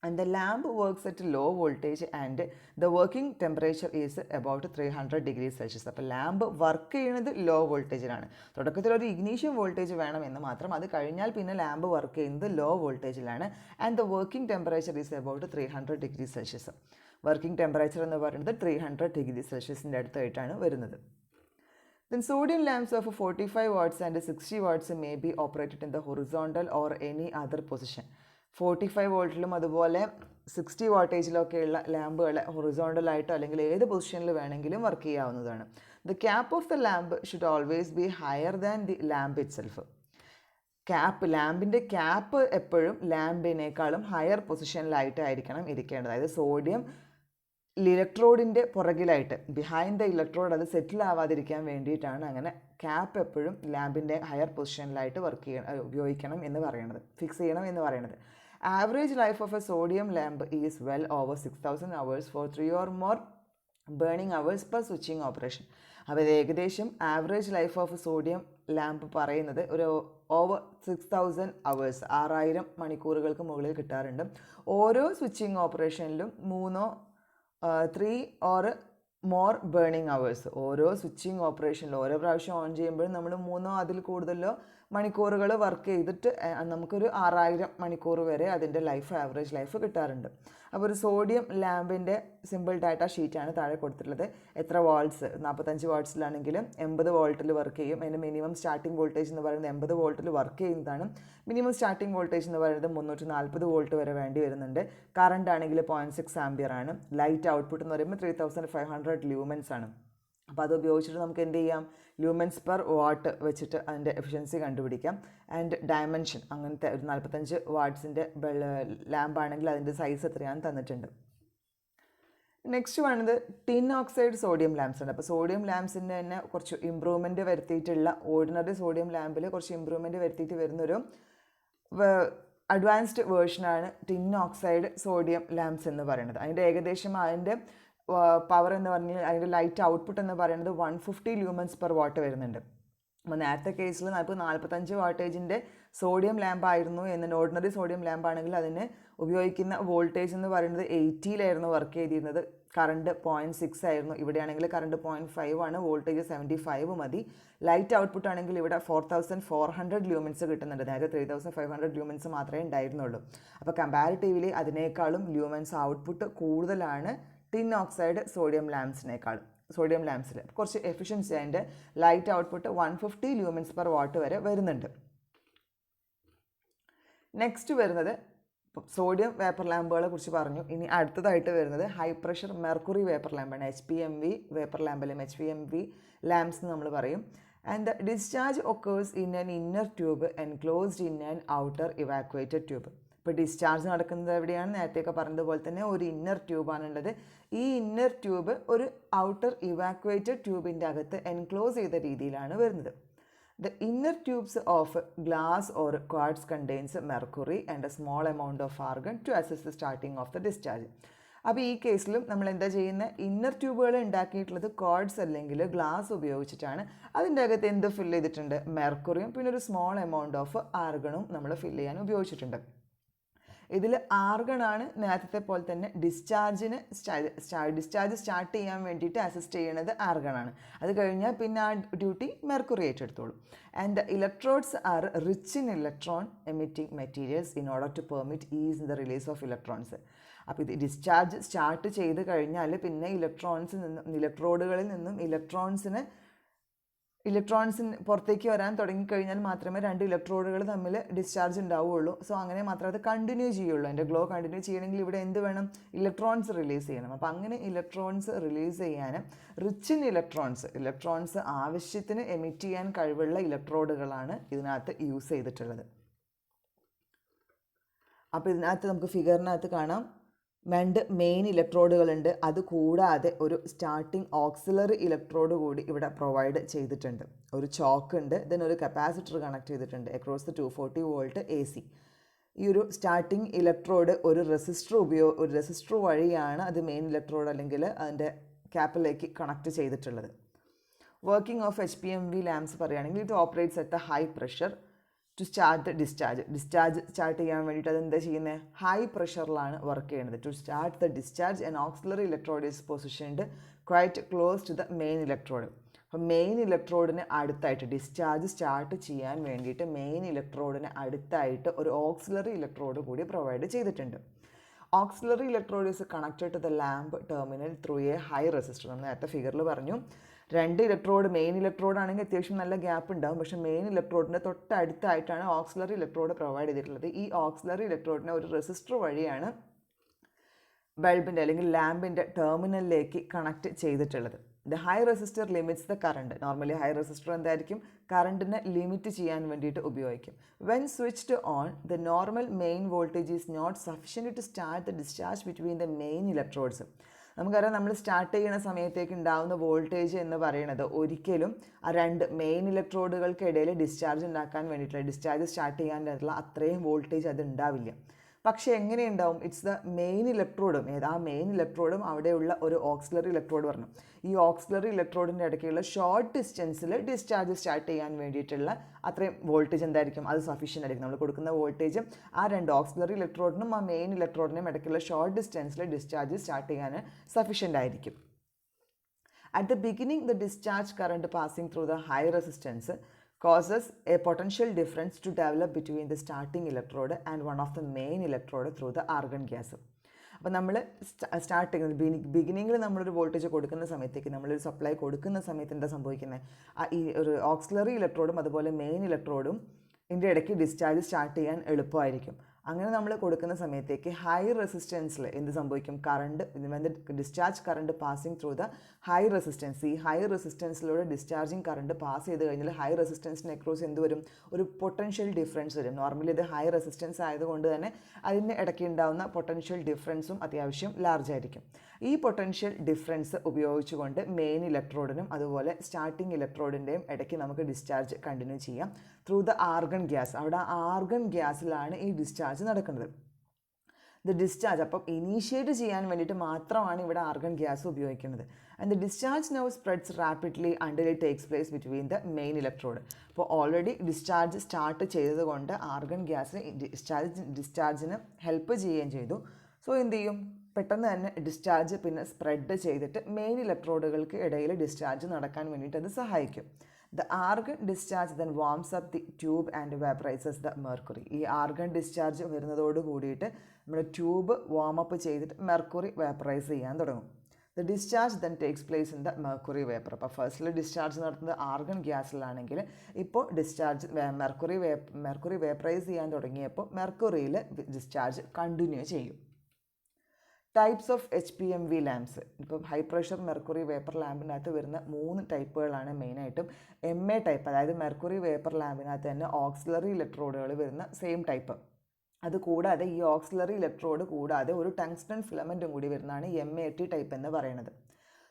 And the lamp works at low voltage and the working temperature is about 300 degrees Celsius. അപ്പോൾ ലാമ്പ് വർക്ക് ചെയ്യുന്നത് ലോ വോൾട്ടേജിലാണ്. തുടക്കത്തിൽ ഒരു ഇഗ്നീഷ്യൻ വോൾട്ടേജ് വേണമെന്ന് മാത്രം, അത് കഴിഞ്ഞാൽ പിന്നെ ലാമ്പ് വർക്ക് ചെയ്യുന്നത് ലോ വോൾട്ടേജിലാണ്. And the working temperature is about 300 degrees Celsius. Working temperature എന്ന് പറയുന്നത് 300 degrees Celsius അടുത്തായിട്ടാണ് വരുന്നത്. Then sodium lamps of 45 watts and 60 watts may be operated in the horizontal or any other position. 45 വോൾട്ടിലും അതുപോലെ 60 വാട്ടേജിലൊക്കെയുള്ള ലാമ്പുകൾ ഹൊറിസോണ്ടലായിട്ടോ അല്ലെങ്കിൽ ഏത് പൊസിഷനിൽ വേണമെങ്കിലും വർക്ക് ചെയ്യാവുന്നതാണ്. The cap of the lamp should always be higher than the lamp itself. ലാമ്പിൻ്റെ ക്യാപ്പ് എപ്പോഴും ലാമ്പിനേക്കാളും ഹയർ പൊസിഷനിലായിട്ടായിരിക്കണം ഇരിക്കേണ്ടത്. അതായത് സോഡിയം ഇലക്ട്രോഡിൻ്റെ പുറകിലായിട്ട്, ബിഹൈൻഡ് ദ ഇലക്ട്രോഡ്, അത് സെറ്റിൽ ആവാതിരിക്കാൻ വേണ്ടിയിട്ടാണ് അങ്ങനെ ക്യാപ്പ് എപ്പോഴും ലാമ്പിൻ്റെ ഹയർ പൊസിഷനിലായിട്ട് ഉപയോഗിക്കണം എന്ന് പറയുന്നത്, ഫിക്സ് ചെയ്യണം എന്ന് പറയുന്നത്. Average life of a sodium lamp is well over 6000 hours for 3 or more burning hours per switching operation. അപ്പോൾ ഏകദേശം average life of sodium lamp പറയുന്നത് ഒരു ഓവർ 6000 hours, 6000 മണിക്കൂറുകൾക്ക് മുകളിൽ കിട്ടാറുണ്ട്. ഓരോ സ്വിച്ചിങ് ഓപ്പറേഷനിലും 3 or more ബേണിംഗ് അവേഴ്സ്. ഓരോ സ്വിച്ചിങ് ഓപ്പറേഷനിലും ഓരോ പ്രാവശ്യം ഓൺ ചെയ്യുമ്പോഴും നമ്മൾ 3 അതിൽ കൂടുതലോ മണിക്കൂറുകൾ വർക്ക് ചെയ്തിട്ട് നമുക്കൊരു 6000 മണിക്കൂർ വരെ അതിൻ്റെ ആവറേജ് ലൈഫ് കിട്ടാറുണ്ട്. അപ്പോൾ ഒരു സോഡിയം ലാമ്പിൻ്റെ സിമ്പിൾ ഡാറ്റ ഷീറ്റാണ് താഴെ കൊടുത്തിട്ടുള്ളത്. എത്ര വാട്ട്സ്, 45 വാട്ട്സിലാണെങ്കിലും 80 വോൾട്ടിൽ വർക്ക് ചെയ്യും. അതിൻ്റെ മിനിമം സ്റ്റാർട്ടിംഗ് വോൾട്ടേജ് എന്ന് പറയുന്നത് 80 വോൾട്ടിൽ വർക്ക് ചെയ്യുന്നതാണ്. മിനിമം സ്റ്റാർട്ടിംഗ് വോൾട്ടേജ് എന്ന് പറയുന്നത് 340 വോൾട്ട് വരെ വേണ്ടി വരുന്നുണ്ട്. കറണ്ട് ആണെങ്കിൽ 0.6 ആംപിയർ ആണ്. ലൈറ്റ് ഔട്ട്പുട്ട് എന്ന് പറയുമ്പോൾ 3500 ലൂമൻസ് ആണ്. അപ്പോൾ അത് ഉപയോഗിച്ചിട്ട് നമുക്ക് എന്ത് ചെയ്യാം, ലൂമൻസ് പെർ വാട്ട് വെച്ചിട്ട് അതിൻ്റെ എഫിഷ്യൻസി കണ്ടുപിടിക്കാം. ആൻഡ് ഡയമെൻഷൻ, അങ്ങനത്തെ ഒരു 45 വാട്ട്സിൻ്റെ ലാമ്പാണെങ്കിൽ അതിൻ്റെ സൈസ് എത്രയാണെന്ന് തന്നിട്ടുണ്ട്. നെക്സ്റ്റ് വേണ്ടത് ടിൻ ഓക്സൈഡ് സോഡിയം ലാംപ്സ് ആണ്. അപ്പോൾ സോഡിയം ലാംപ്സിൻ്റെ തന്നെ കുറച്ച് ഇമ്പ്രൂവ്മെൻറ്റ് വരുത്തിയിട്ടുള്ള, ഓർഡിനറി സോഡിയം ലാമ്പിൽ കുറച്ച് ഇമ്പ്രൂവ്മെൻറ്റ് വരുത്തിയിട്ട് വരുന്നൊരു അഡ്വാൻസ്ഡ് വേർഷനാണ് ടിൻ ഓക്സൈഡ് സോഡിയം ലാംപ്സ് എന്ന് പറയുന്നത്. അതിൻ്റെ ഏകദേശം അതിൻ്റെ പവർ എന്ന് പറഞ്ഞാൽ അതിൻ്റെ ലൈറ്റ് ഔട്ട്പുട്ട് എന്ന് പറയുന്നത് 150 ലൂമൻസ് പെർ വാട്ട് വരുന്നുണ്ട്. അപ്പോൾ നേരത്തെ കേസിൽ 45 വാട്ടേജിൻ്റെ സോഡിയം ലാമ്പായിരുന്നു എന്ന്, ഓർഡിനറി സോഡിയം ലാമ്പാണെങ്കിൽ അതിന് ഉപയോഗിക്കുന്ന വോൾട്ടേജ് എന്ന് പറയുന്നത് 80-ലായിരുന്നു വർക്ക് ചെയ്തിരുന്നത്. കറണ്ട് 0.6 ആയിരുന്നു. ഇവിടെയാണെങ്കിൽ കറണ്ട് 0.5 ആണ്, വോൾട്ടേജ് 75 മതി. ലൈറ്റ് ഔട്ട്പുട്ട് ആണെങ്കിൽ ഇവിടെ 4400 ലൂമൻസ് കിട്ടുന്നുണ്ട്. നേരത്തെ 3500 ലൂമൻസ് മാത്രമേ ഉണ്ടായിരുന്നുള്ളൂ. അപ്പോൾ കമ്പാരിറ്റീവ്ലി അതിനേക്കാളും ലൂമൻസ് ഔട്ട്പുട്ട് കൂടുതലാണ് ടിൻ ഓക്സൈഡ് സോഡിയം ലാംപ്സിൽ കുറച്ച് എഫിഷ്യൻസി, അതിൻ്റെ light output 150 lumens per what വരെ വരുന്നുണ്ട്. നെക്സ്റ്റ് വരുന്നത് സോഡിയം വേപ്പർ ലാമ്പുകളെ കുറിച്ച് പറഞ്ഞു. ഇനി അടുത്തതായിട്ട് വരുന്നത് ഹൈ പ്രഷർ മെർക്കുറി വേപ്പർ ലാമ്പാണ്. HPMV vapour lamp, HPMV lamps എന്ന് നമ്മൾ പറയും. And the discharge occurs in an inner tube enclosed in an outer evacuated tube. ഇപ്പോൾ ഡിസ്ചാർജ് നടക്കുന്നത് എവിടെയാണ്, നേരത്തെയൊക്കെ പറഞ്ഞതുപോലെ തന്നെ ഒരു ഇന്നർ ട്യൂബാണുള്ളത്. ഈ ഇന്നർ ട്യൂബ് ഒരു ഔട്ടർ ഇവാക്വേറ്റഡ് ട്യൂബിൻ്റെ അകത്ത് എൻക്ലോസ് ചെയ്ത രീതിയിലാണ് വരുന്നത്. The inner tubes of glass or quartz contains mercury and a small amount of argon to assist the starting of the discharge. അപ്പോൾ ഈ കേസിലും നമ്മൾ എന്താ ചെയ്യുന്നത്, ഇന്നർ ട്യൂബുകൾ ഉണ്ടാക്കിയിട്ടുള്ളത് ക്വാർട്സ് അല്ലെങ്കിൽ ഗ്ലാസ് ഉപയോഗിച്ചിട്ടാണ്. അതിൻ്റെ അകത്ത് എന്ത് ഫില്ല് ചെയ്തിട്ടുണ്ട്, മെർക്കുറിയും പിന്നെ ഒരു സ്മോൾ എമൗണ്ട് ഓഫ് ആർഗണും നമ്മൾ ഫില്ല് ചെയ്യാൻ ഉപയോഗിച്ചിട്ടുണ്ട്. ഇതിൽ ആർഗണാണ് നേരത്തെ പോലെ തന്നെ ഡിസ്ചാർജ് സ്റ്റാർട്ട് ചെയ്യാൻ വേണ്ടിയിട്ട് അസിസ്റ്റ് ചെയ്യുന്നത് ആർഗണാണ്. അത് കഴിഞ്ഞാൽ പിന്നെ ആ ഡ്യൂട്ടി മെർക്കുറി ഏറ്റെടുത്തോളൂ. And the electrodes are rich in electron emitting materials in order to permit ease in the release of electrons. അപ്പോൾ ഇത് ഡിസ്ചാർജ് സ്റ്റാർട്ട് ചെയ്ത് കഴിഞ്ഞാൽ പിന്നെ ഇലക്ട്രോഡുകളിൽ നിന്നും ഇലക്ട്രോൺസിന് ഇലക്ട്രോൺസിന് പുറത്തേക്ക് വരാൻ തുടങ്ങിക്കഴിഞ്ഞാൽ മാത്രമേ 2 ഇലക്ട്രോഡുകൾ തമ്മിൽ ഡിസ്ചാർജ് ഉണ്ടാവുകയുള്ളൂ. സോ അങ്ങനെ മാത്രമേ അത് കണ്ടിന്യൂ ചെയ്യുള്ളൂ. അതിൻ്റെ ഗ്ലോ കണ്ടിന്യൂ ചെയ്യണമെങ്കിൽ ഇവിടെ എന്ത് വേണം? ഇലക്ട്രോൺസ് റിലീസ് ചെയ്യണം. അപ്പോൾ അങ്ങനെ ഇലക്ട്രോൺസ് റിലീസ് ചെയ്യാൻ റിച്ച് ഇൻ ഇലക്ട്രോൺസ് ആവശ്യത്തിന് എമിറ്റ് ചെയ്യാൻ കഴിവുള്ള ഇലക്ട്രോഡുകളാണ് ഇതിനകത്ത് യൂസ് ചെയ്തിട്ടുള്ളത്. അപ്പോൾ ഇതിനകത്ത് നമുക്ക് ഫിഗറിനകത്ത് കാണാം 2 മെയിൻ ഇലക്ട്രോഡുകളുണ്ട്. അതുകൂടാതെ ഒരു സ്റ്റാർട്ടിംഗ് ഓക്സിലറി ഇലക്ട്രോഡ് കൂടി ഇവിടെ പ്രൊവൈഡ് ചെയ്തിട്ടുണ്ട്. ഒരു ചോക്ക് ഉണ്ട്, ദെൻ ഒരു കപ്പാസിറ്റർ കണക്ട് ചെയ്തിട്ടുണ്ട് അക്രോസ് ദ 240 വോൾട്ട് AC. ഈ ഒരു സ്റ്റാർട്ടിംഗ് ഇലക്ട്രോഡ് ഒരു റെസിസ്റ്റർ വഴിയാണ് അത് മെയിൻ ഇലക്ട്രോഡ് അല്ലെങ്കിൽ അതിൻ്റെ ക്യാപ്പിലേക്ക് കണക്ട് ചെയ്തിട്ടുള്ളത്. വർക്കിംഗ് ഓഫ് HPMV ലാംപ്സ് പറയുകയാണെങ്കിൽ it operates at a high pressure to start the discharge start ചെയ്യാൻ വേണ്ടിയിട്ട് അതെന്താ ചെയ്യുന്നത്? ഹൈ പ്രഷറിലാണ് വർക്ക് ചെയ്യുന്നത്. To start the discharge an auxiliary electrode is positioned quite close to the main electrode. അപ്പോൾ മെയിൻ ഇലക്ട്രോഡിന് അടുത്തായിട്ട് ഡിസ്ചാർജ് സ്റ്റാർട്ട് ചെയ്യാൻ വേണ്ടിയിട്ട് മെയിൻ ഇലക്ട്രോഡിന് അടുത്തായിട്ട് ഒരു ഓക്സിലറി ഇലക്ട്രോഡ് കൂടി പ്രൊവൈഡ് ചെയ്തിട്ടുണ്ട്. Auxiliary electrode is connected to the lamp terminal through A high resistor. നമ്മൾ നേരത്തെ ഫിഗറിൽ പറഞ്ഞു 2 ഇലക്ട്രോഡ് മെയിൻ ഇലക്ട്രോഡ് ആണെങ്കിൽ അത്യാവശ്യം നല്ല ഗ്യാപ്പ് ഉണ്ടാകും. പക്ഷേ മെയിൻ ഇലക്ട്രോഡിൻ്റെ തൊട്ടടുത്തായിട്ടാണ് ഓക്സിലറി ഇലക്ട്രോഡ് പ്രൊവൈഡ് ചെയ്തിട്ടുള്ളത്. ഈ ഓക്സിലറി ഇലക്ട്രോഡിനെ ഒരു റെസിസ്റ്റർ വഴിയാണ് ബൾബിൻ്റെ അല്ലെങ്കിൽ ലാമ്പിൻ്റെ ടെർമിനലിലേക്ക് കണക്ട് ചെയ്തിട്ടുള്ളത്. The high resistor limits the current. Normally high resistor എന്തായിരിക്കും? കറണ്ടിനെ ലിമിറ്റ് ചെയ്യാൻ വേണ്ടിയിട്ട് ഉപയോഗിക്കും. When switched on the normal main voltage is not sufficient to start the discharge between the main electrodes. നമുക്കറിയാം നമ്മൾ സ്റ്റാർട്ട് ചെയ്യുന്ന സമയത്തേക്ക് ഉണ്ടാകുന്ന വോൾട്ടേജ് എന്ന് പറയുന്നത് ഒരിക്കലും ആ 2 മെയിൻ ഇലക്ട്രോഡുകൾക്കിടയിൽ ഡിസ്ചാർജ് ഉണ്ടാക്കാൻ വേണ്ടിയിട്ടുള്ള ഡിസ്ചാർജ് സ്റ്റാർട്ട് ചെയ്യാനുള്ള അത്രയും വോൾട്ടേജ് അത് ഉണ്ടാവില്ല. പക്ഷേ എങ്ങനെ ഉണ്ടാവും? ഇറ്റ്സ് ദ മെയിൻ ഇലക്ട്രോഡും ആ മെയിൻ ഇലക്ട്രോഡും അവിടെയുള്ള ഒരു ഓക്സിലറി ഇലക്ട്രോഡ് പറഞ്ഞു. ഈ ഓക്സിലറി ഇലക്ട്രോഡിൻ്റെ ഇടയ്ക്കുള്ള ഷോർട്ട് ഡിസ്റ്റൻസിൽ ഡിസ്ചാർജ് സ്റ്റാർട്ട് ചെയ്യാൻ വേണ്ടിയിട്ടുള്ള അത്രയും വോൾട്ടേജ് എന്തായിരിക്കും? അത് സഫീഷ്യൻ്റ് ആയിരിക്കും. നമ്മൾ കൊടുക്കുന്ന വോൾട്ടേജ് ആ 2 ഓക്സിലറി ഇലക്ട്രോഡിനും ആ മെയിൻ ഇലക്ട്രോഡിനും ഇടയ്ക്കുള്ള ഷോർട്ട് ഡിസ്റ്റൻസിൽ ഡിസ്ചാർജ് സ്റ്റാർട്ട് ചെയ്യാൻ സഫീഷ്യൻ്റ് ആയിരിക്കും. At the beginning, the discharge current passing through the high resistance causes a potential difference to develop between the starting electrode and one of the main electrode through the argon gas. അപ്പോൾ നമ്മൾ സ്റ്റാർട്ട് ചെയ്യുന്നത് ബിഗിനിങ്ങിൽ നമ്മളൊരു വോൾട്ടേജ് കൊടുക്കുന്ന സമയത്തേക്ക് നമ്മളൊരു സപ്ലൈ കൊടുക്കുന്ന സമയത്ത് എന്താ സംഭവിക്കുന്നത്? ഈ ഒരു ഓക്സിലറി ഇലക്ട്രോഡും അതുപോലെ മെയിൻ ഇലക്ട്രോഡും ഇതിൻ്റെ ഇടയ്ക്ക് ഡിസ്ചാർജ് സ്റ്റാർട്ട് ചെയ്യാൻ എളുപ്പമായിരിക്കും. അങ്ങനെ നമ്മൾ കൊടുക്കുന്ന സമയത്തേക്ക് ഹൈ റെസിസ്റ്റൻസിൽ എന്ത് സംഭവിക്കും? Current discharge current passing through the high resistance. ഈ ഹൈ റെസിസ്റ്റൻസിലൂടെ ഡിസ്ചാർജിങ് കറണ്ട് പാസ് ചെയ്ത് കഴിഞ്ഞാൽ ഹൈ റെസിസ്റ്റൻസിന് അക്രോസ് എന്ത് വരും? ഒരു പൊട്ടൻഷ്യൽ ഡിഫറൻസ് വരും. നോർമലി ഇത് ഹൈ റെസിസ്റ്റൻസ് ആയതുകൊണ്ട് തന്നെ അതിന് ഇടയ്ക്ക് ഉണ്ടാകുന്ന പൊട്ടൻഷ്യൽ ഡിഫറൻസും അത്യാവശ്യം ലാർജ് ആയിരിക്കും. ഈ പൊട്ടൻഷ്യൽ ഡിഫറൻസ് ഉപയോഗിച്ചുകൊണ്ട് മെയിൻ ഇലക്ട്രോഡിനും അതുപോലെ സ്റ്റാർട്ടിംഗ് ഇലക്ട്രോഡിൻ്റെയും ഇടയ്ക്ക് നമുക്ക് ഡിസ്ചാർജ് കണ്ടിന്യൂ ചെയ്യാം ത്രൂ ദ ആർഗൺ ഗ്യാസ്. അവിടെ ആർഗൺ ഗ്യാസിലാണ് ഈ ഡിസ്ചാർജ് നടക്കുന്നത്. ദ ഡിസ്ചാർജ് അപ്പം ഇനീഷ്യേറ്റ് ചെയ്യാൻ വേണ്ടിയിട്ട് മാത്രമാണ് ഇവിടെ ആർഗൺ ഗ്യാസ് ഉപയോഗിക്കുന്നത്. And the discharge now spreads rapidly until it takes place between the main electrode. അപ്പോൾ ഓൾറെഡി ഡിസ്ചാർജ് സ്റ്റാർട്ട് ചെയ്തതുകൊണ്ട് ആർഗൺ ഗ്യാസിന് ഡിസ്ചാർജിന് ഹെൽപ്പ് ചെയ്യുകയും ചെയ്തു. സോ എന്ത് ചെയ്യും? പെട്ടെന്ന് തന്നെ ഡിസ്ചാർജ് പിന്നെ സ്പ്രെഡ് ചെയ്തിട്ട് മെയിൻ ഇലക്ട്രോഡുകൾക്ക് ഇടയിൽ ഡിസ്ചാർജ് നടക്കാൻ വേണ്ടിയിട്ട് അത് സഹായിക്കും. The argon discharge then warms up the tube and vaporizes the mercury. ഈ ആർഗൺ ഡിസ്ചാർജ് വരുന്നതോട് കൂടിയിട്ട് നമ്മുടെ ട്യൂബ് വാമപ്പ് ചെയ്തിട്ട് മെർക്കുറി വേപ്പറൈസ് ചെയ്യാൻ തുടങ്ങും. The discharge then takes place in the mercury vapour. അപ്പോൾ ഫസ്റ്റിൽ ഡിസ്ചാർജ് നടത്തുന്നത് ആർഗൺ ഗ്യാസിലാണെങ്കിൽ ഇപ്പോൾ മെർക്കുറി വേപ്പറൈസ് ചെയ്യാൻ തുടങ്ങിയപ്പോൾ മെർക്കുറിയിൽ ഡിസ്ചാർജ് കണ്ടിന്യൂ ചെയ്യും. Types of HPMV lamps. ഇപ്പം ഹൈ പ്രഷർ മെർക്കുറി വേപ്പർ ലാമ്പിനകത്ത് വരുന്ന 3 ടൈപ്പുകളാണ് മെയിനായിട്ടും. MA ടൈപ്പ്, അതായത് മെർക്കുറി വേപ്പർ ലാമ്പിനകത്ത് തന്നെ ഓക്സിലറി ഇലക്ട്രോഡുകൾ വരുന്ന സെയിം ടൈപ്പ്. അതുകൂടാതെ ഈ ഓക്സിലറി ഇലക്ട്രോഡ് കൂടാതെ ഒരു ടങ്സ്റ്റൺ ഫിലമെൻറ്റും കൂടി വരുന്നതാണ് MAT ടൈപ്പ് എന്ന് പറയുന്നത്.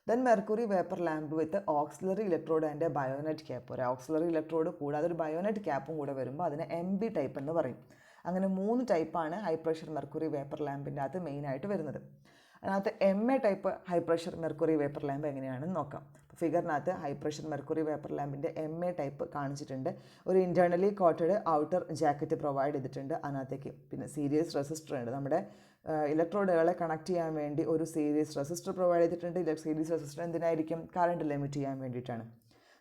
Then mercury vapour lamp with auxiliary electrode and bayonet cap. ഒരു ഓക്സിലറി ഇലക്ട്രോഡ് കൂടാതെ ഒരു ബയോനെറ്റ് ക്യാപ്പും കൂടെ വരുമ്പോൾ അതിനെ MB ടൈപ്പ് എന്ന് പറയും. അങ്ങനെ 3 ടൈപ്പാണ് ഹൈ പ്രഷർ മെർക്കുറി വേപ്പർ ലാമ്പിൻ്റെ അകത്ത് മെയിനായിട്ട് വരുന്നത്. അതിനകത്ത് MA type high pressure mercury vapour lamp എങ്ങനെയാണെന്ന് നോക്കാം. ഫിഗറിനകത്ത് ഹൈ പ്രഷർ മെർക്കുറി വേപ്പർ ലാമ്പിൻ്റെ MA ടൈപ്പ് കാണിച്ചിട്ടുണ്ട്. ഒരു internally coated outer jacket provide ചെയ്തിട്ടുണ്ട്. അതിനകത്തേക്ക് പിന്നെ സീരീസ് റെസിസ്റ്റർ ഉണ്ട്. നമ്മുടെ ഇലക്ട്രോഡുകളെ കണക്ട് ചെയ്യാൻ വേണ്ടി ഒരു സീരീസ് റെസിസ്റ്റർ പ്രൊവൈഡ് ചെയ്തിട്ടുണ്ട്. സീരീസ് റെസിസ്റ്റർ എന്തിനായിരിക്കും? കറണ്ട് ലിമിറ്റ് ചെയ്യാൻ വേണ്ടിയിട്ടാണ്.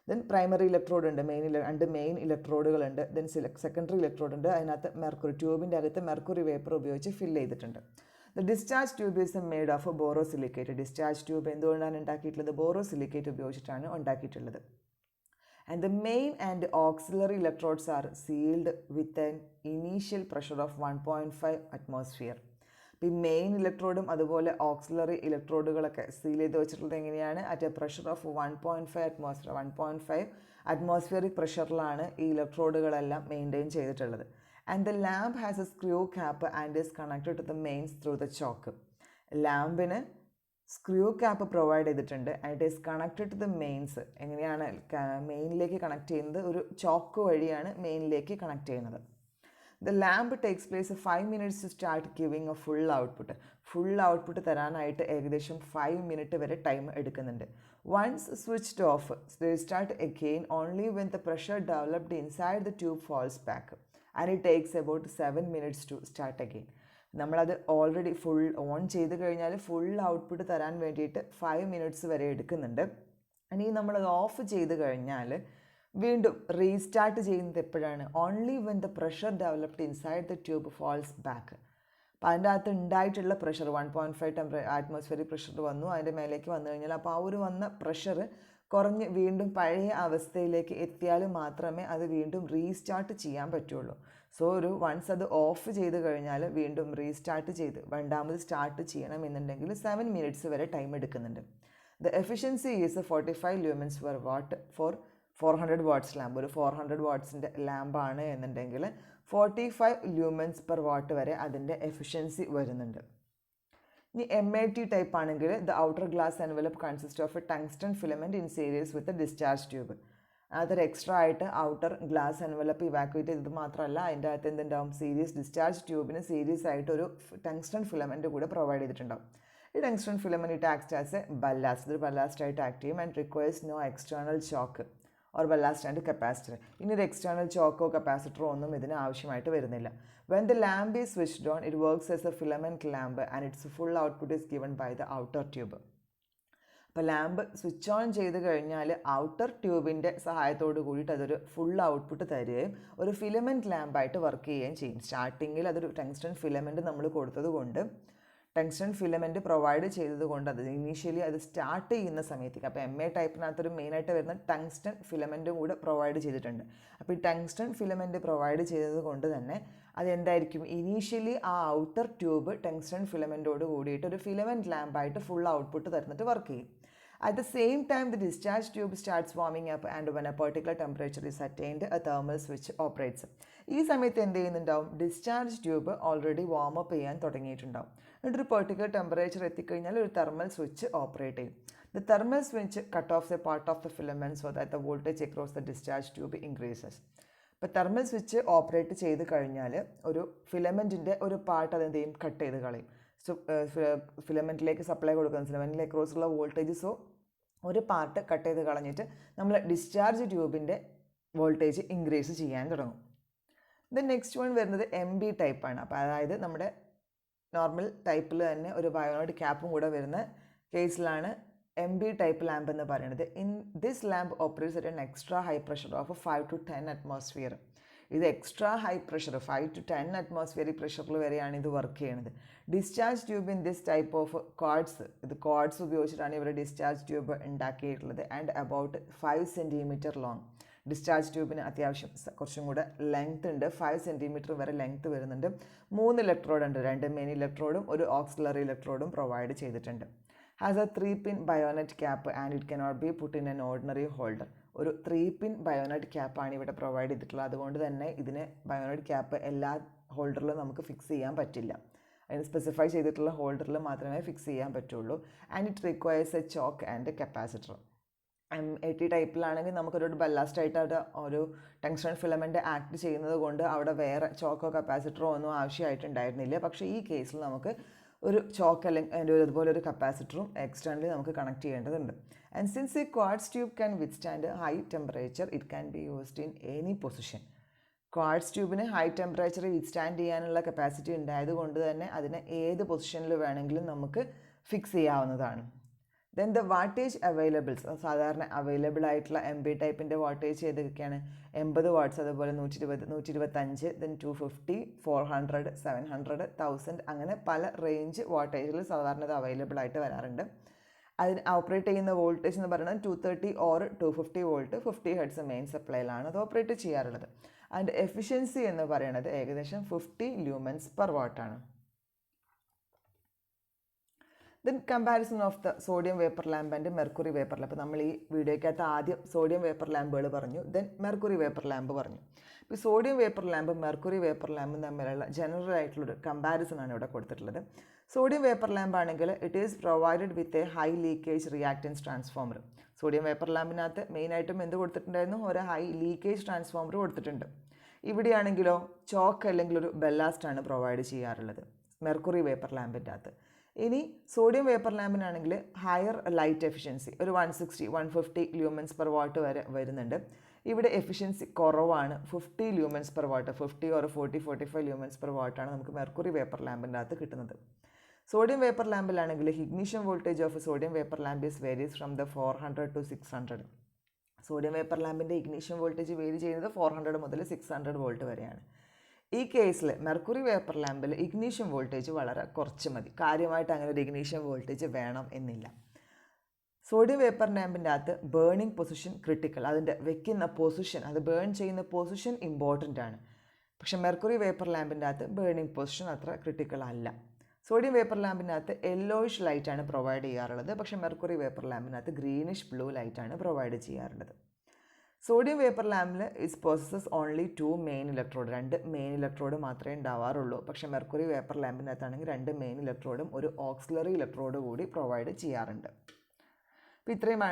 ദെൻ പ്രൈമറി ഇലക്ട്രോഡ് ഉണ്ട്, രണ്ട് മെയിൻ ഇലക്ട്രോഡുകളുണ്ട്. ദെൻ സെക്കൻഡറി ഇലക്ട്രോഡ് ഉണ്ട്. അതിനകത്ത് മെർക്കുറി ട്യൂബിൻ്റെ അകത്ത് മെർക്കുറി വേപ്പർ ഉപയോഗിച്ച് ഫില്ല് ചെയ്തിട്ടുണ്ട്. The discharge tube is made of borosilicate. Discharge tube എന്തുകൊണ്ടാണ് ഉണ്ടാക്കിയിട്ടുള്ളത്? ബോറോസിലിക്കേറ്റ് ഉപയോഗിച്ചിട്ടാണ് ഉണ്ടാക്കിയിട്ടുള്ളത്. and the main and auxiliary electrodes are sealed with an initial pressure of 1.5 atmosphere. അപ്പോൾ ഈ മെയിൻ ഇലക്ട്രോഡും അതുപോലെ ഓക്സിലറി ഇലക്ട്രോഡുകളൊക്കെ സീൽ ചെയ്ത് വെച്ചിട്ടുള്ളത് എങ്ങനെയാണ്? At a pressure of 1.5 atmosphere. 1.5 atmospheric പ്രഷറിലാണ് ഈ ഇലക്ട്രോഡുകളെല്ലാം മെയിൻറ്റെയിൻ ചെയ്തിട്ടുള്ളത്. And the lamp has a screw cap and is connected to the mains through the choke. ലാമ്പിന് സ്ക്രൂ ക്യാപ്പ് പ്രൊവൈഡ് ചെയ്തിട്ടുണ്ട് and it is connected to the mains. എങ്ങനെയാണ് മെയിനിലേക്ക് കണക്ട് ചെയ്യുന്നത്? ഒരു ചോക്ക് വഴിയാണ് മെയിനിലേക്ക് കണക്ട് ചെയ്യുന്നത്. The lamp takes place 5 minutes to start giving a full output. Full output തരാനായിട്ട് ഏകദേശം 5 മിനിറ്റ് വരെ ടൈം എടുക്കുന്നുണ്ട്. Once switched off they start again only when the pressure developed inside the tube falls back and it takes about 7 minutes to start again. നമ്മളത് ഓൾറെഡി ഫുൾ ഓൺ ചെയ്ത് കഴിഞ്ഞാൽ ഫുൾ ഔട്ട്പുട്ട് തരാൻ വേണ്ടിയിട്ട് 5 മിനിറ്റ്സ് വരെ എടുക്കുന്നുണ്ട്. ഇനി നമ്മളത് ഓഫ് ചെയ്ത് കഴിഞ്ഞാൽ വീണ്ടും റീസ്റ്റാർട്ട് ചെയ്യുന്നത് എപ്പോഴാണ്? Only when the pressure developed inside the tube falls back. അപ്പോൾ അതിൻ്റെ അകത്ത് ഉണ്ടായിട്ടുള്ള പ്രഷർ 1.5 അറ്റ്മോസ്ഫിയറിക് പ്രഷർ വന്നു, അതിൻ്റെ മേലേക്ക് വന്നു കഴിഞ്ഞാൽ അപ്പോൾ ആ ഒരു വന്ന പ്രഷർ കുറഞ്ഞ് വീണ്ടും പഴയ അവസ്ഥയിലേക്ക് എത്തിയാൽ മാത്രമേ അത് വീണ്ടും റീസ്റ്റാർട്ട് ചെയ്യാൻ പറ്റുള്ളൂ. സോ ഒരു വൺസ് അത് ഓഫ് ചെയ്ത് കഴിഞ്ഞാൽ വീണ്ടും റീസ്റ്റാർട്ട് ചെയ്ത് രണ്ടാമത് സ്റ്റാർട്ട് ചെയ്യണമെന്നുണ്ടെങ്കിൽ 7 മിനിറ്റ്സ് വരെ ടൈം എടുക്കുന്നുണ്ട്. The efficiency is 45 lumens per watt for 400 watts lamp. ഒരു 400 വാട്ട്സിൻ്റെ ലാമ്പാണ് എന്നുണ്ടെങ്കിൽ 45 ലൂമൻസ് പെർ വാട്ട് വരെ അതിൻ്റെ എഫിഷ്യൻസി വരുന്നുണ്ട്. ഇനി MIT ടൈപ്പ് ആണെങ്കിൽ the outer glass envelope consist of A tungsten filament in series with a discharge tube. അതൊരു എക്സ്ട്രാ ആയിട്ട് ഔട്ടർ ഗ്ലാസ് എൻവലപ്പ് ഇവാക്യുവേറ്റ് ചെയ്തത് മാത്രമല്ല, അതിൻ്റെ അകത്ത് എന്തുണ്ടാവും? സീരീസ് ഡിസ്ചാർജ് ട്യൂബിന് സീരീസ് ആയിട്ട് ഒരു ടങ്സ്റ്റൺ ഫിലമെൻറ്റ് കൂടെ പ്രൊവൈഡ് ചെയ്തിട്ടുണ്ടാവും. ഈ tungsten filament it acts as a ballast. ഇതൊരു ബല്ലാസ്റ്റ് ആയിട്ട് ആക്ട് ചെയ്യും and requires no external choke or ballast and capacitor. ഇനി ഒരു എക്സ്റ്റേണൽ ചോക്കോ കപ്പാസിറ്ററോ ഒന്നും ഇതിന് ആവശ്യമായിട്ട് വരുന്നില്ല. When the lamp is switched on it works as a filament lamp and it's full output is given by the outer tube. അപ്പോൾ ലാമ്പ് സ്വിച്ച് ഓൺ ചെയ്ത് കഴിഞ്ഞാൽ ഔട്ടർ ട്യൂബിൻ്റെ സഹായത്തോട് കൂടിയിട്ട് അതൊരു ഫുൾ ഔട്ട്പുട്ട് തരികയും ഒരു ഫിലമെൻറ്റ് ലാമ്പായിട്ട് വർക്ക് ചെയ്യുകയും ചെയ്യും. സ്റ്റാർട്ടിങ്ങിൽ അതൊരു ടങ്സ്റ്റൺ ഫിലമെൻറ്റ് നമ്മൾ കൊടുത്തത് കൊണ്ട് ടങ്സ്റ്റൺ ഫിലമെൻറ്റ് പ്രൊവൈഡ് ചെയ്തത് കൊണ്ട് അത് ഇനീഷ്യലി അത് സ്റ്റാർട്ട് ചെയ്യുന്ന സമയത്തേക്ക് അപ്പോൾ MA ടൈപ്പിനകത്തൊരു മെയിനായിട്ട് വരുന്ന ടങ്സ്റ്റൺ ഫിലമെൻറ്റും കൂടെ പ്രൊവൈഡ് ചെയ്തിട്ടുണ്ട്. അപ്പോൾ ഈ ടങ്സ്റ്റൺ ഫിലമെൻറ്റ് പ്രൊവൈഡ് ചെയ്തത് കൊണ്ട് തന്നെ അതെന്തായിരിക്കും? ഇനീഷ്യലി ആ ഔട്ടർ ട്യൂബ് ടങ്സ്റ്റൺ ഫിലമെൻറ്റോട് കൂടിയിട്ട് ഒരു ഫിലമെൻറ്റ് ലാമ്പായിട്ട് ഫുൾ ഔട്ട്പുട്ട് തരുന്നിട്ട് വർക്ക് ചെയ്യും. At the same time, the discharge tube starts warming up and when a particular temperature is attained, a thermal switch operates. ഈ സമയത്ത് എന്ത് ചെയ്യുന്നുണ്ടാവും? Discharge tube already warm up ചെയ്യാൻ തുടങ്ങിയിട്ടുണ്ടാവും. എന്നിട്ടൊരു പെർട്ടിക്കുലർ ടെമ്പറേച്ചർ എത്തിക്കഴിഞ്ഞാൽ ഒരു തെർമൽ സ്വിച്ച് ഓപ്പറേറ്റ് ചെയ്യും. The thermal switch cut off the part of the filament so that the voltage across the discharge tube increases. ഇപ്പോൾ തെർമൽ സ്വിച്ച് ഓപ്പറേറ്റ് ചെയ്ത് കഴിഞ്ഞാൽ ഒരു ഫിലമെൻറ്റിൻ്റെ ഒരു പാർട്ട് അതെന്ത് ചെയ്യും? കട്ട് ചെയ്ത് കളയും. സോ ഫിലമെൻറ്റിലേക്ക് സപ്ലൈ കൊടുക്കുന്ന ഫിലമെൻറ്റിലേക്ക് ക്രോസുള്ള വോൾട്ടേജ് സോ ഒരു പാർട്ട് കട്ട് ചെയ്ത് കളഞ്ഞിട്ട് നമ്മൾ ഡിസ്ചാർജ് ട്യൂബിൻ്റെ വോൾട്ടേജ് ഇൻക്രീസ് ചെയ്യാൻ തുടങ്ങും. ദെൻ നെക്സ്റ്റ് വൺ വരുന്നത് MB ടൈപ്പാണ്. അപ്പോൾ അതായത് നമ്മുടെ നോർമൽ ടൈപ്പിൽ തന്നെ ഒരു ബയോണോഡ് ക്യാപ്പും കൂടെ വരുന്ന കേസിലാണ് MB ടൈപ്പ് ലാമ്പ് എന്ന് പറയുന്നത്. In this lamp operates at an extra high pressure of 5 to 10 atmosphere. ഇത് extra high pressure 5 to 10 atmospheric പ്രഷറിൽ വരെയാണ് ഇത് വർക്ക് ചെയ്യുന്നത്. Discharge tube in this type of quartz, ഇത് കോഡ്സ് ഉപയോഗിച്ചിട്ടാണ് ഇവർ ഡിസ്ചാർജ് ട്യൂബ് ഉണ്ടാക്കിയിട്ടുള്ളത്. And about 5 centimetre long. Discharge ട്യൂബിന് അത്യാവശ്യം കുറച്ചും കൂടെ ലെങ്ത് ഉണ്ട്, 5 സെൻറ്റിമീറ്റർ വരെ ലെങ്ത് വരുന്നുണ്ട്. 3 ഇലക്ട്രോഡ് ഉണ്ട്, 2 മെയിൻ ഇലക്ട്രോഡും ഒരു ഓക്സിലറി ഇലക്ട്രോഡും പ്രൊവൈഡ് ചെയ്തിട്ടുണ്ട്. Has A 3-pin bayonet cap and it cannot be put in an ordinary holder. ഒരു 3-pin bayonet ക്യാപ്പാണ് ഇവിടെ പ്രൊവൈഡ് ചെയ്തിട്ടുള്ളത്. അതുകൊണ്ട് തന്നെ ഇതിന് ബയോനെറ്റ് ക്യാപ്പ് എല്ലാ ഹോൾഡറിലും നമുക്ക് ഫിക്സ് ചെയ്യാൻ പറ്റില്ല. അതിന് സ്പെസിഫൈ ചെയ്തിട്ടുള്ള ഹോൾഡറിൽ മാത്രമേ ഫിക്സ് ചെയ്യാൻ പറ്റുള്ളൂ. And it requires a choke and capacitor. MIT ടൈപ്പിലാണെങ്കിൽ നമുക്കൊരു ബല്ലാസ്റ്റായിട്ട് ഒരു ടങ്സ്റ്റൺ ഫിലമെൻറ്റ് ആക്ട് ചെയ്യുന്നത് കൊണ്ട് അവിടെ വേറെ ചോക്കോ കപ്പാസിറ്ററോ ഒന്നും ആവശ്യമായിട്ടുണ്ടായിരുന്നില്ല. പക്ഷേ ഈ കേസിൽ നമുക്ക് ഒരു ചോക്ക് അല്ലെങ്കിൽ അതുപോലെ ഒരു കപ്പാസിറ്ററും എക്സ്റ്റേണലി നമുക്ക് കണക്ട് ചെയ്യേണ്ടതുണ്ട്. And since a quartz tube can withstand high temperature it can be used in any position. Quartz ട്യൂബിന് ഹൈ ടെമ്പറേച്ചർ വിത്ത്സ്റ്റാൻഡ് ചെയ്യാനുള്ള കപ്പാസിറ്റി ഉണ്ടായത് കൊണ്ട് തന്നെ അതിനെ ഏത് പൊസിഷനിൽ വേണമെങ്കിലും നമുക്ക് ഫിക്സ് ചെയ്യാവുന്നതാണ്. ദെൻ ദ വാട്ടേജ് അവൈലബിൾസ്, സാധാരണ അവൈലബിൾ ആയിട്ടുള്ള MB ടൈപ്പിൻ്റെ വാട്ടേജ് ഏതൊക്കെയാണ്? 80 വാട്ട്സ്, അതുപോലെ 120, 125, ദെൻ 250, 400, 700, 1000 അങ്ങനെ പല റേഞ്ച് വാട്ടേജിൽ സാധാരണ ഇത് അവൈലബിൾ ആയിട്ട് വരാറുണ്ട്. അതിന് ഓപ്പറേറ്റ് ചെയ്യുന്ന വോൾട്ടേജ് എന്ന് പറയുന്നത് 230 ഓർ 250 വോൾട്ട് 50 ഹെർട്സ് മെയിൻ സപ്ലൈയിലാണ് അത് ഓപ്പറേറ്റ് ചെയ്യാറുള്ളത്. അതിൻ്റെ എഫിഷ്യൻസി എന്ന് പറയുന്നത് ഏകദേശം 50 ലൂമൻസ് പെർ വാട്ടാണ്. Then comparison of the sodium vapour lamp and mercury vapour lamp. അപ്പോൾ നമ്മൾ ഈ വീഡിയോയ്ക്കകത്ത് ആദ്യം സോഡിയം വേപ്പർ ലാമ്പുകൾ പറഞ്ഞു, ദെൻ മെർക്കുറി വേപ്പർ ലാമ്പ് പറഞ്ഞു. ഇപ്പോൾ സോഡിയം വേപ്പർ ലാമ്പും മെർക്കുറി വേപ്പർ ലാമ്പും തമ്മിലുള്ള ജനറൽ ആയിട്ടുള്ളൊരു കമ്പാരിസൺ ആണ് ഇവിടെ കൊടുത്തിട്ടുള്ളത്. സോഡിയം വേപ്പർ ലാമ്പ് ആണെങ്കിൽ it is provided with a high leakage reactance transformer. Sodium vapour ലാമ്പിനകത്ത് മെയിനായിട്ടും എന്ത് കൊടുത്തിട്ടുണ്ടായിരുന്നു? ഒരു ഹൈ ലീക്കേജ് ട്രാൻസ്ഫോമർ കൊടുത്തിട്ടുണ്ട്. ഇവിടെയാണെങ്കിലോ ചോക്ക് അല്ലെങ്കിൽ ഒരു ബെല്ലാസ്റ്റാണ് പ്രൊവൈഡ് ചെയ്യാറുള്ളത് മെർക്കുറി വേപ്പർ ലാമ്പിൻ്റെ അകത്ത്. ഇനി സോഡിയം വേപ്പർ ലാമ്പിനാണെങ്കിൽ ഹയർ ലൈറ്റ് എഫിഷ്യൻസി ഒരു 160-150 ലൂമൻസ് പെർ വാട്ട് വരെ വരുന്നുണ്ട്. ഇവിടെ എഫിഷ്യൻസി കുറവാണ്, 50 lumens per watt, 50 or 40-45 lumens per വാട്ടാണ് നമുക്ക് മെർക്കുറി വേപ്പർ ലാമ്പിൻ്റെ അകത്ത് കിട്ടുന്നത്. സോഡിയം വേപ്പർ ലാമ്പിലാണെങ്കിൽ ignition voltage of sodium vapour lamp is varies from the 400 to 600. Sodium vapour ലാമ്പിൻ്റെ ഇഗ്നിഷൻ വോൾട്ടേജ് വേരി ചെയ്യുന്നത് 400 മുതൽ 600 വോൾട്ട് വരെയാണ്. ഈ കേസിൽ മെർക്കുറി വേപ്പർ ലാമ്പിൽ ഇഗ്നീഷൻ വോൾട്ടേജ് വളരെ കുറച്ച് മതി. കാര്യമായിട്ട് അങ്ങനെ ഒരു ഇഗ്നീഷൻ വോൾട്ടേജ് വേണം എന്നില്ല. സോഡിയം വേപ്പർ ലാമ്പിൻ്റെ അകത്ത് ബേണിംഗ് പൊസിഷൻ ക്രിട്ടിക്കൽ, അതിൻ്റെ വെക്കുന്ന പൊസിഷൻ, അത് ബേൺ ചെയ്യുന്ന പൊസിഷൻ ഇമ്പോർട്ടൻ്റ് ആണ്. പക്ഷേ മെർക്കുറി വേപ്പർ ലാമ്പിൻ്റെ അകത്ത് ബേണിംഗ് പൊസിഷൻ അത്ര ക്രിട്ടിക്കൽ അല്ല. സോഡിയം വേപ്പർ ലാമ്പിനകത്ത് യെല്ലോയിഷ് ലൈറ്റാണ് പ്രൊവൈഡ് ചെയ്യാറുള്ളത്, പക്ഷേ മെർക്കുറി വേപ്പർ ലാമ്പിനകത്ത് ഗ്രീനിഷ് ബ്ലൂ ലൈറ്റാണ് പ്രൊവൈഡ് ചെയ്യാറുള്ളത്. സോഡിയം വേപ്പർ ലാമ്പിൽ it's possesses only 2 main electrode, 2 main electrode മാത്രമേ ഉണ്ടാവാറുള്ളൂ. പക്ഷേ മെർക്കുറി വേപ്പർ ലാമ്പിനകത്താണെങ്കിൽ 2 മെയിൻ ഇലക്ട്രോഡും ഒരു ഓക്സിലറി ഇലക്ട്രോഡ് കൂടി പ്രൊവൈഡ് ചെയ്യാറുണ്ട്. അപ്പോൾ ഇത്രയുമാണ്